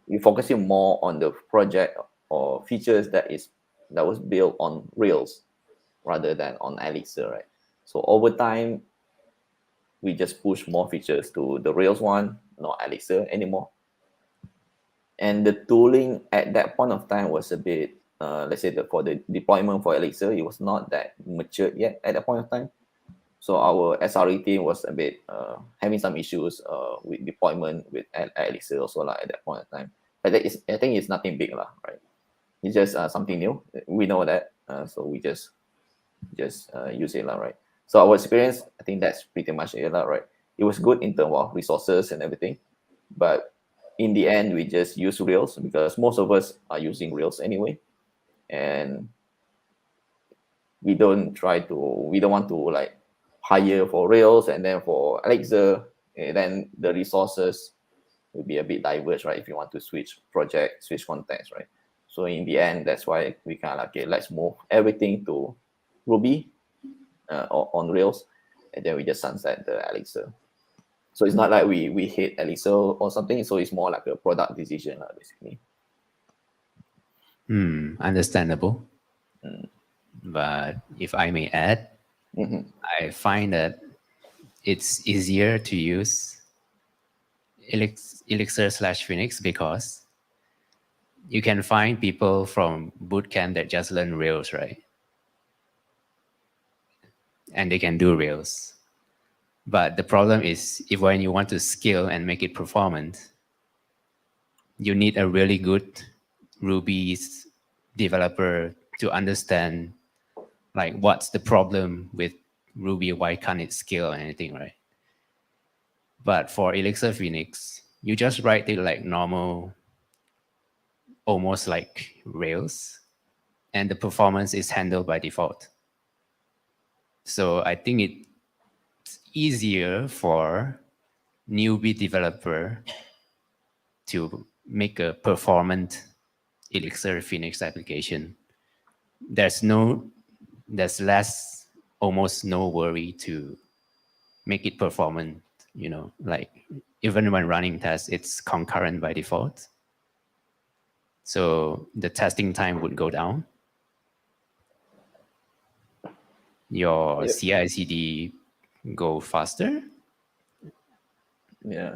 we focusing more on the project or features that was built on Rails rather than on Elixir, right? So over time, we just push more features to the Rails one, not Elixir anymore. And the tooling at that point of time was a bit, let's say for the deployment for Elixir, it was not that matured yet at that point of time. So our SRE team was a bit having some issues with deployment with Elixir also like at that point of time. But I think it's nothing big, lah, right? It's just something new. We know that, so we just use it, lah, right? So our experience, I think that's pretty much it, lah, right? It was good in terms of resources and everything, but in the end, we just use Rails because most of us are using Rails anyway, and we don't want to like hire for Rails and then for Elixir, and then the resources will be a bit diverse, right? If you want to switch project, switch context, right? So in the end, that's why we kind of like, okay, let's move everything to Ruby on Rails, and then we just sunset the Elixir. So it's not like we hate Elixir or something. So it's more like a product decision, basically. Understandable. But if I may add, I find that it's easier to use Elixir/Phoenix because you can find people from bootcamp that just learn Rails, right? And they can do Rails. But the problem is when you want to scale and make it performant, you need a really good Ruby developer to understand like what's the problem with Ruby, why can't it scale or anything, right? But for Elixir Phoenix, you just write it like normal, almost like Rails, and the performance is handled by default. So I think it's easier for newbie developer to make a performant Elixir Phoenix application, there's almost no worry to make it performant. Like even when running tests, it's concurrent by default. So the testing time would go down. Your CI/CD go faster. Yeah,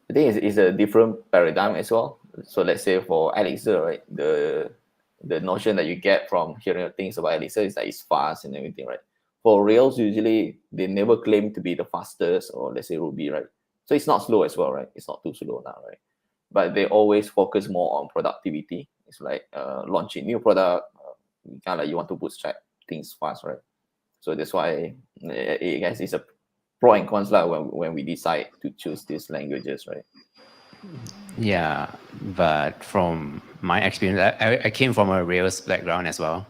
I think it's a different paradigm as well. So let's say for Elixir, right, the notion that you get from hearing things about Elixir is that it's fast and everything, right? For Rails, usually they never claim to be the fastest, or let's say Ruby, right? So it's not slow as well, right? It's not too slow now, right? But they always focus more on productivity. It's like launching new product, kind of like you want to bootstrap things fast, right? So that's why I guess it's a pro and cons when we decide to choose these languages, right? Yeah, but from my experience, I came from a Rails background as well.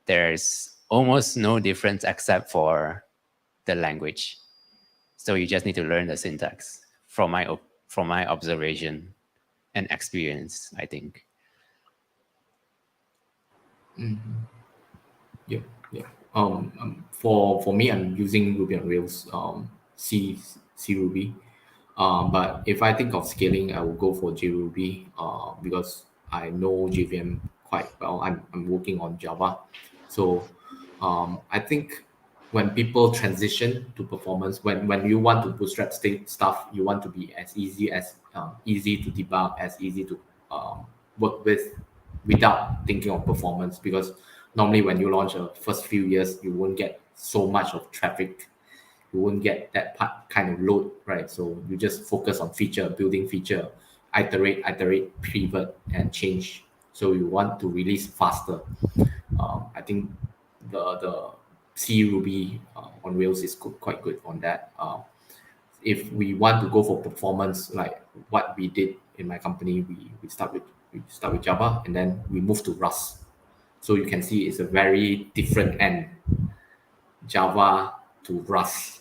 There's almost no difference except for the language. So you just need to learn the syntax from my observation and experience, I think. Yeah. For me, I'm using Ruby on Rails, C Ruby. But if I think of scaling, I will go for JRuby because I know JVM quite well. I'm working on Java, so I think when people transition to performance, when you want to bootstrap state stuff, you want to be as easy to debug, as easy to work with, without thinking of performance. Because normally when you launch a first few years, you won't get so much of traffic, you won't get that kind of load, right? So you just focus on building feature, iterate, pivot, and change. So you want to release faster. I think the C Ruby on Rails is quite good on that. If we want to go for performance, like what we did in my company, we start with Java, and then we move to Rust. So you can see it's a very different end. Java to Rust.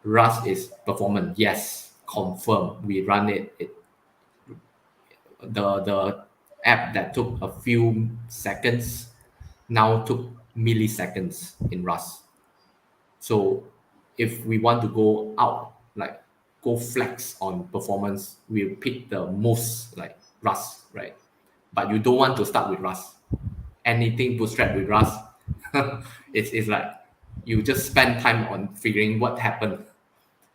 Rust is performant, yes, confirm. We run it. The app that took a few seconds now took milliseconds in Rust. So if we want to go out, like go flex on performance, we pick the most like Rust, right? But you don't want to start with Rust. Anything bootstrap with Rust, it's like you just spend time on figuring what happened.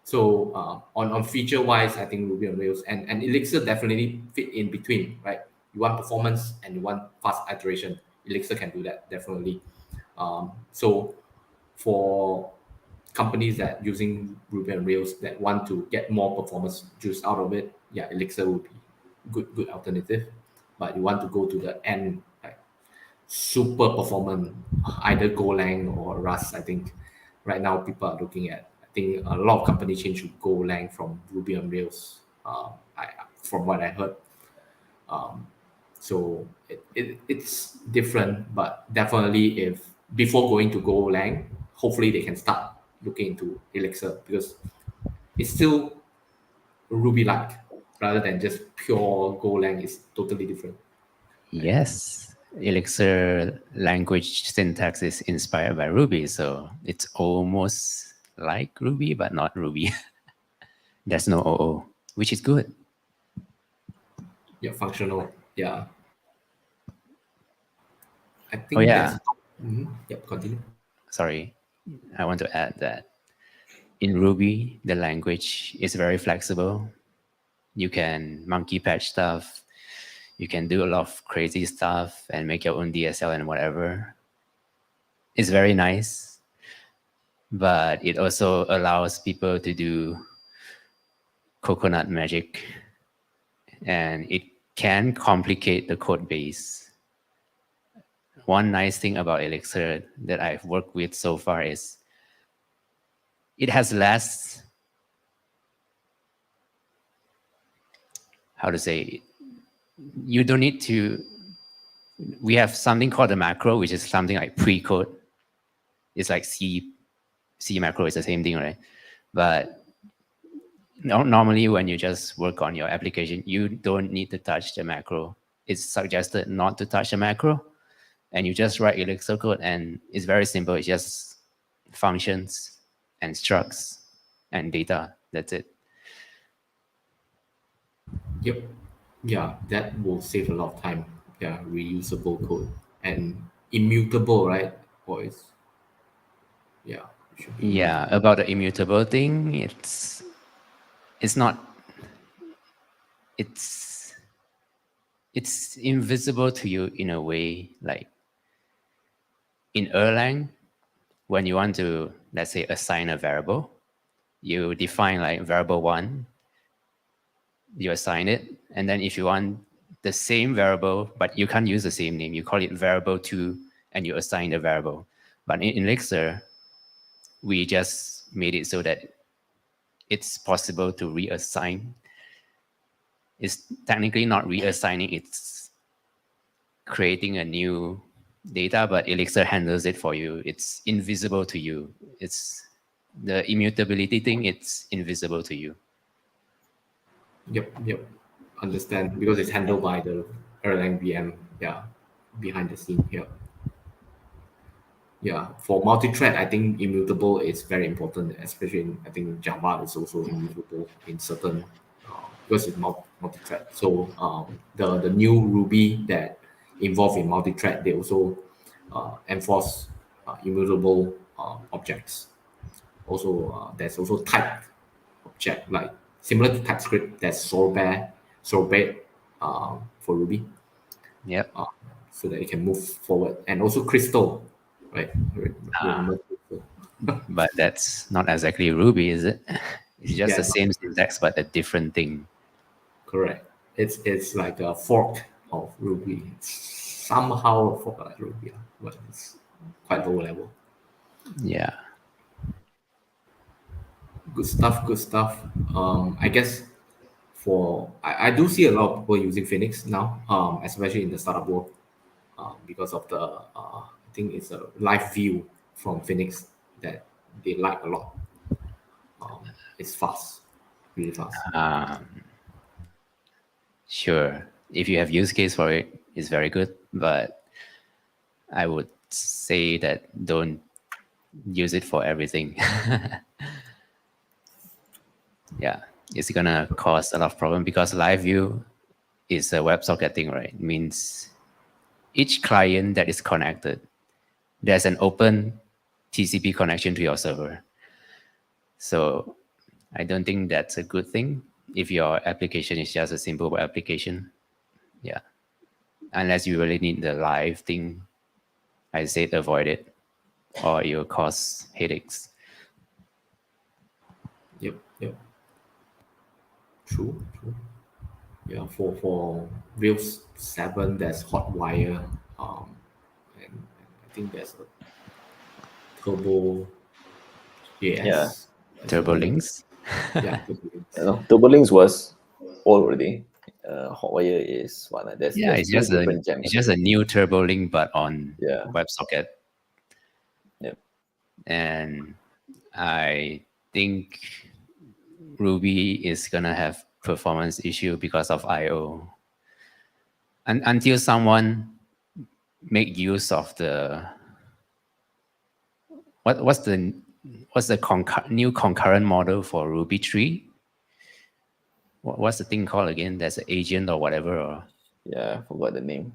So on feature wise, I think Ruby on Rails and Elixir definitely fit in between, right? You want performance and you want fast iteration. Elixir can do that definitely. So for companies that using Ruby on Rails that want to get more performance juice out of it, yeah, Elixir would be good alternative. But you want to go to the end, like super performant, either Golang or Rust. I think right now people are looking at. I think a lot of companies change to Golang from Ruby on Rails. From what I heard, so it's different, but definitely if before going to Golang, hopefully they can start looking into Elixir because it's still Ruby-like rather than just pure Golang. Is totally different. Yes, Elixir language syntax is inspired by Ruby, so it's almost like Ruby, but not Ruby. There's no OO, which is good. Yeah, functional. Yeah. I think Oh, yeah. Yep, continue. Sorry, I want to add that in Ruby, the language is very flexible. You can monkey patch stuff. You can do a lot of crazy stuff and make your own DSL and whatever. It's very nice, but it also allows people to do coconut magic, and it can complicate the code base. One nice thing about Elixir that I've worked with so far is it has less, how to say, you don't need to, we have something called a macro, which is something like pre-code. It's like C macro is the same thing, right? But normally when you just work on your application, you don't need to touch the macro. It's suggested not to touch the macro, and you just write Elixir code, and it's very simple. It's just functions and structs and data. That's it. Yep. Yeah, that will save a lot of time. Yeah, reusable code and immutable, right? Or yeah, it should be Yeah, immutable. about the immutable thing, it's not it's it's invisible to you in a way. Like in Erlang, when you want to, let's say, assign a variable, you define like variable 1, you assign it, and then if you want the same variable, but you can't use the same name, you call it variable 2, and you assign the variable. But in Elixir, we just made it so that it's possible to reassign. It's technically not reassigning, it's creating a new data, but Elixir handles it for you. It's invisible to you. It's the immutability thing, it's invisible to you. Yep. Understand, because it's handled by the Erlang VM. Yeah, behind the scene here. Yeah, for multi-thread, I think immutable is very important, especially in, I think Java is also immutable in certain because it's multi-thread. So the new Ruby that involved in multi-thread, they also enforce immutable objects. Also, there's also typed object, like similar to TypeScript. There's sorbet for Ruby, Yep. so that it can move forward, and also Crystal, right? Remember Crystal. But that's not exactly Ruby, is it? It's just Yeah, the same syntax, but a different thing. correct. It's like a fork of Ruby. It's somehow a fork like Ruby, but it's quite low level. Yeah. Good stuff. Good stuff. I guess I do see a lot of people using Phoenix now, especially in the startup world, because of the I think it's a live view from Phoenix that they like a lot. It's fast, really fast. Sure. If you have use case for it, it's very good. But I would say that don't use it for everything. Yeah, it's gonna cause a lot of problem because live view is a WebSocket thing, right? It means each client that is connected, there's an open TCP connection to your server. So I don't think that's a good thing if your application is just a simple web application. Yeah, unless you really need the live thing, I said avoid it, or it will cause headaches. Yep. True. Yeah, for Rails 7, there's Hotwire, and I think there's a Turbo JS. Yeah. Turbo links. Yeah, Turbo Links. TurboLinks was old already. Hotwire is one. There's It's two just different gems. it's just a new turbo link, but on Yeah. WebSocket. Yep. And I think Ruby is gonna have performance issue because of I/O. And until someone make use of the what's the new concurrent model for Ruby 3? What's the thing called again? There's an agent or whatever. Or Yeah, I forgot the name.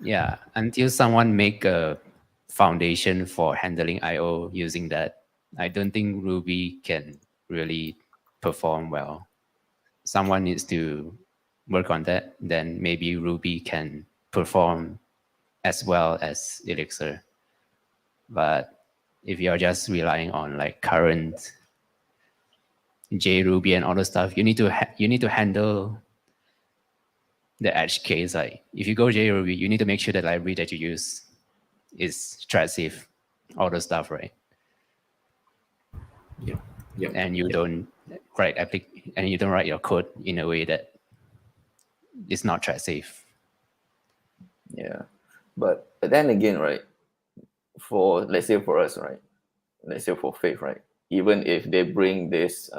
yeah, until someone make a foundation for handling I/O using that, I don't think Ruby can really perform well. Someone needs to work on that. Then maybe Ruby can perform as well as Elixir. But if you're just relying on like current JRuby and all the stuff, you need to handle the edge case. Like if you go JRuby, you need to make sure the library that you use is thread safe, all the stuff, right? Yeah. And you don't write your code in a way that is not thread safe. Yeah, but then again, right? For let's say for us, right? Let's say for Faith, right? Even if they bring this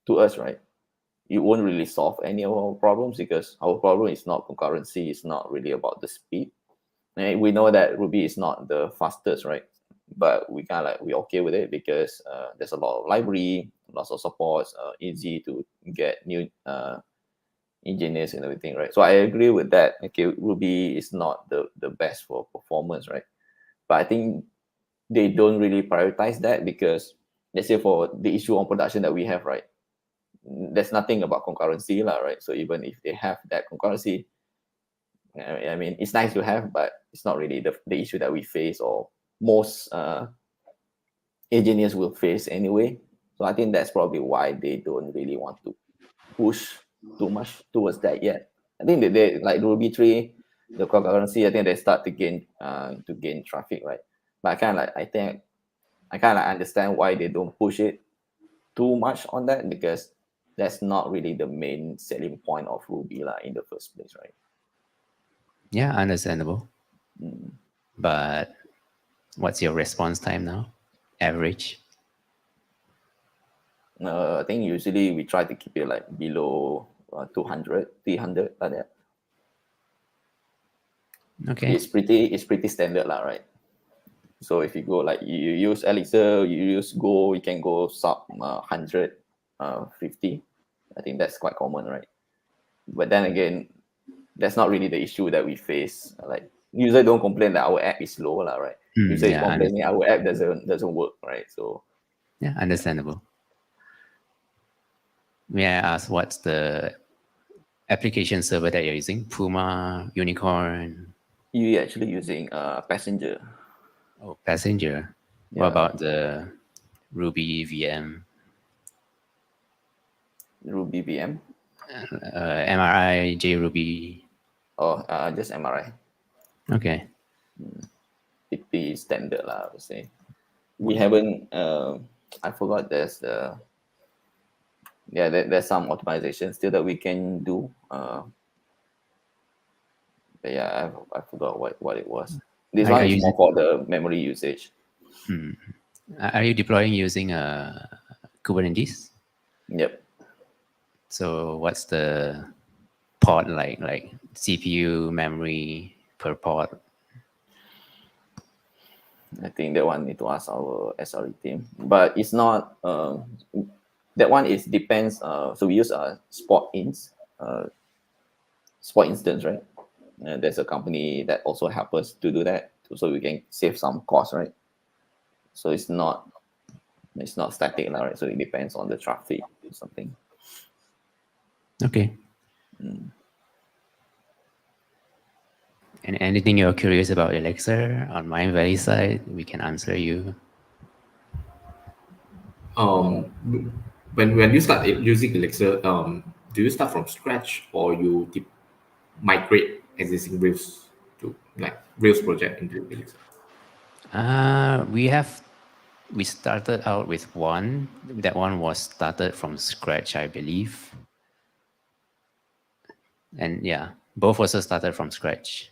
to us, right, it won't really solve any of our problems, because our problem is not concurrency. It's not really about the speed. And we know that Ruby is not the fastest, right? But we kind of like, we're okay with it because there's a lot of library, lots of supports, easy to get new engineers and everything, right? So I agree with that. Okay, Ruby is not the best for performance, right? But I think they don't really prioritize that, because let's say for the issue on production that we have, right, there's nothing about concurrency, right? So even if they have that concurrency, I mean, it's nice to have, but it's not really the issue that we face, or most engineers will face anyway. So I think that's probably why they don't really want to push too much towards that yet. I think they like Ruby 3, the concurrency, I think they start to gain traffic, right? But I kind of understand why they don't push it too much on that, because that's not really the main selling point of Ruby in the first place, right? Yeah, understandable. But what's your response time now? Average? I think usually we try to keep it like below 200, 300, like that. Okay. It's pretty standard, right? So if you go like you use Elixir, you use Go, you can go sub 100, 50. I think that's quite common, right? But then again, that's not really the issue that we face. Like, user don't complain that our app is slow, right? User is complaining our app doesn't work, right? So yeah, understandable. May I ask what's the application server that you're using? Puma, Unicorn? You're actually using Passenger. Oh, Passenger. Yeah. What about the Ruby VM? Ruby VM? MRI, JRuby? Oh, just MRI. Okay. Pretty standard, I would say. We haven't, I forgot there's some optimization still that we can do. But yeah, I forgot what it was. This one is more for the memory usage. Are you deploying using Kubernetes? Yep. So what's the port like CPU memory per port? I think that one need to ask our SRE team, but it's not. That one is depends. So we use Spot instance, right? And there's a company that also help us to do that, so we can save some cost, right? So it's not static, right? So it depends on the traffic or something. Okay. And anything you're curious about Elixir on Mindvalley side, we can answer you. When you start using Elixir, do you start from scratch, or you migrate existing Rails to like Rails project into Elixir? We started out with one. That one was started from scratch, I believe. And yeah, both also started from scratch.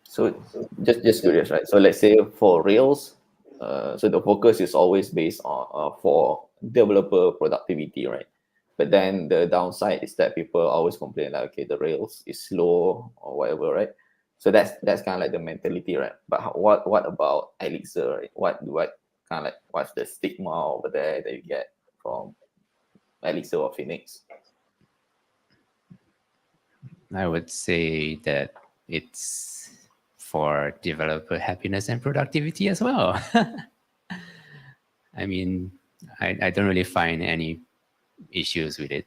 So just curious, right? So let's say for Rails, so the focus is always based on for developer productivity, right? But then the downside is that people always complain like, okay, the Rails is slow or whatever, right? So that's kind of like the mentality, right? But what about Elixir, right? What kind of like what's the stigma over there that you get from Elixir or Phoenix? I would say that it's for developer happiness and productivity as well. I mean, I don't really find any issues with it.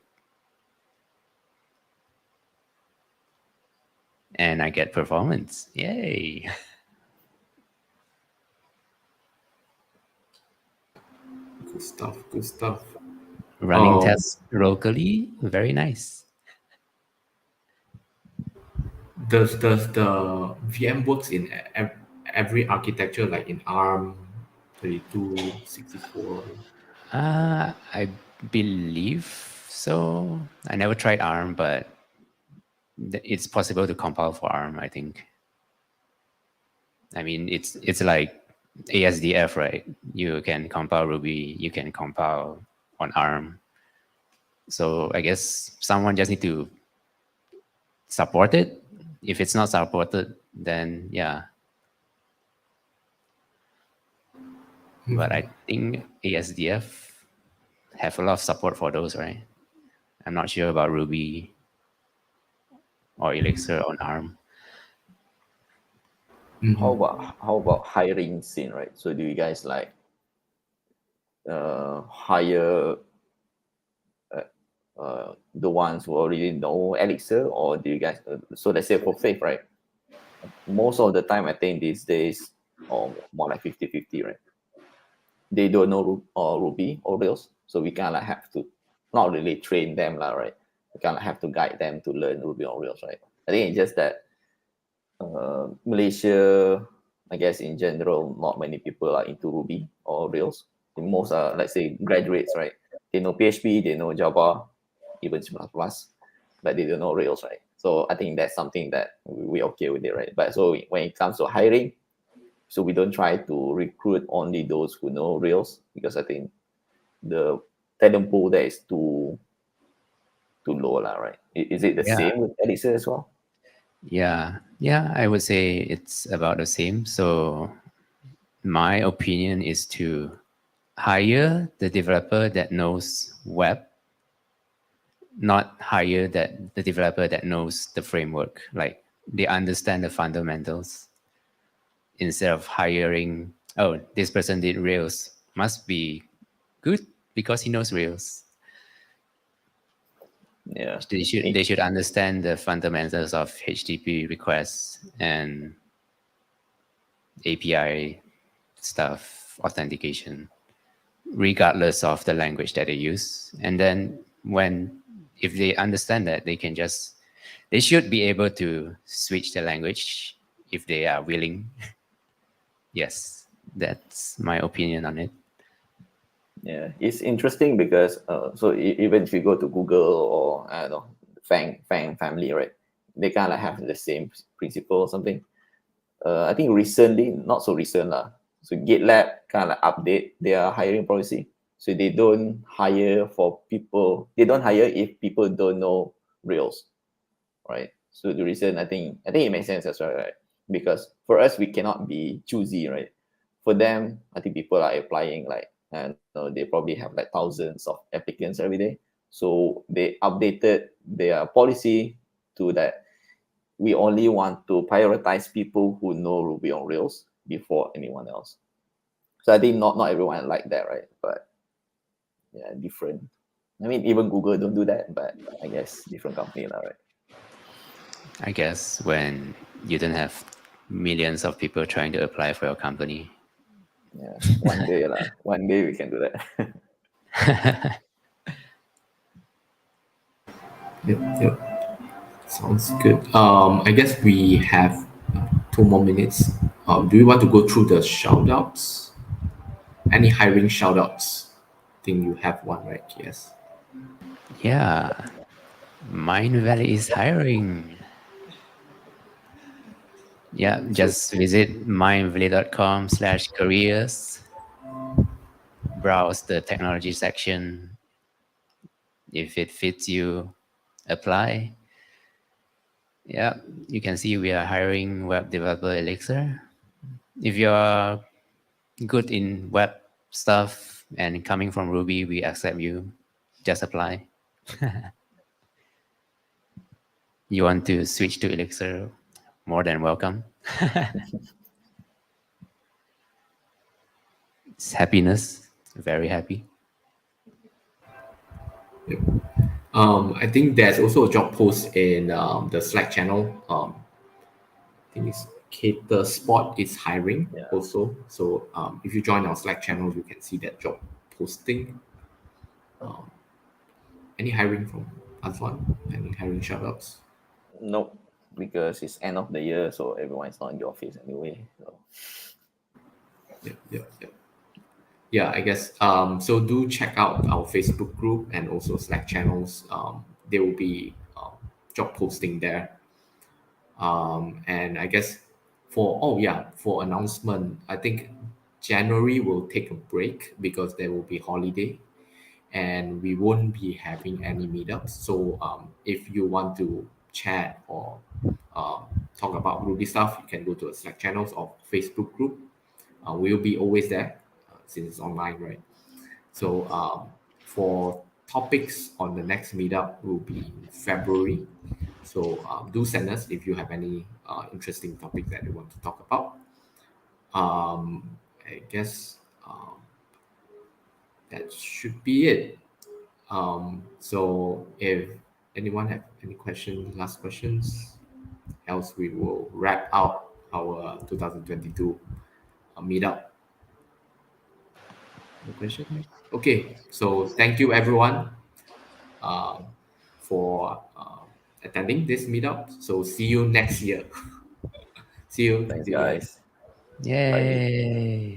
And I get performance. Yay. Good stuff. Running tests locally, very nice. Does the VM works in every architecture, like in ARM, 32, 64? I believe so. I never tried ARM, but it's possible to compile for ARM, I think. I mean, it's like ASDF, right? You can compile Ruby, you can compile on ARM. So I guess someone just need to support it. If it's not supported, then yeah. But I think ASDF have a lot of support for those, right? I'm not sure about Ruby or Elixir on ARM. How about hiring scene, right? So do you guys like hire the ones who already know Elixir, or do you guys? So let's say for Faith, right? Most of the time, I think these days, or more like 50-50, right? They don't know Ruby or Rails, so we kind of have to not really train them, lah, right? We kind of have to guide them to learn Ruby on Rails, right? I think it's just that Malaysia, I guess in general, not many people are into Ruby or Rails. Most are, let's say, graduates, right? They know PHP, they know Java, even C++, but they don't know Rails, right? So I think that's something that we're okay with it, right? But so when it comes to hiring, so we don't try to recruit only those who know Rails, because I think the talent pool there is too low, right? Is it the same with Elixir as well? Yeah, I would say it's about the same. So my opinion is to hire the developer that knows web, not hire the developer that knows the framework. Like they understand the fundamentals, instead of hiring, oh, this person did Rails, must be good because he knows Rails. Yeah, They should understand the fundamentals of HTTP requests and API stuff, authentication, regardless of the language that they use. And then if they understand that, they should be able to switch the language if they are willing. Yes, that's my opinion on it. Yeah, it's interesting because so even if you go to Google or I don't know, Fang family, right? They kind of have the same principle or something. I think recently, not so recent lah. So GitLab kind of update their hiring policy. So they don't hire for people. They don't hire if people don't know Rails, right? So the reason I think it makes sense as well, right? Because for us we cannot be choosy, right? For them, I think people are applying like, and they probably have like thousands of applicants every day. So they updated their policy to that we only want to prioritize people who know Ruby on Rails before anyone else. So I think not everyone like that, right? But yeah, different. I mean, even Google don't do that, but I guess different company, right? I guess when you don't have millions of people trying to apply for your company. Yeah, one day we can do that. Yep. Sounds good. I guess we have 2 more minutes. Do you want to go through the shout outs? Any hiring shout outs? I think you have one, right? Yes. Yeah, Mindvalley is hiring. Yeah, just visit mindvalley.com/careers. Browse the technology section. If it fits you, apply. Yeah, you can see we are hiring web developer Elixir. If you're good in web stuff and coming from Ruby, we accept you. Just apply. You want to switch to Elixir? More than welcome. It's happiness. Very happy. Yep. I think there's also a job post in the Slack channel. I think it's Cater Spot is hiring also. So if you join our Slack channel, you can see that job posting. Any hiring from Azuan? Any hiring shoutouts? Nope, because it's end of the year, so everyone's not in the office anyway. So. Yep. Yeah, I guess. So do check out our Facebook group and also Slack channels. There will be job posting there. And I guess for announcement, I think January we'll take a break because there will be holiday and we won't be having any meetups. So if you want to chat or talk about Ruby stuff, you can go to a Slack channels or Facebook group. We'll be always there since it's online, right? So for topics on the next meetup will be in February. So do send us if you have any interesting topic that you want to talk about. I guess that should be it. So if anyone have any questions, last questions, else we will wrap up our 2022 meetup. No question? Okay, so thank you everyone for attending this meetup. So see you next year. See you. Thanks, See you guys. guys. Bye. Yay!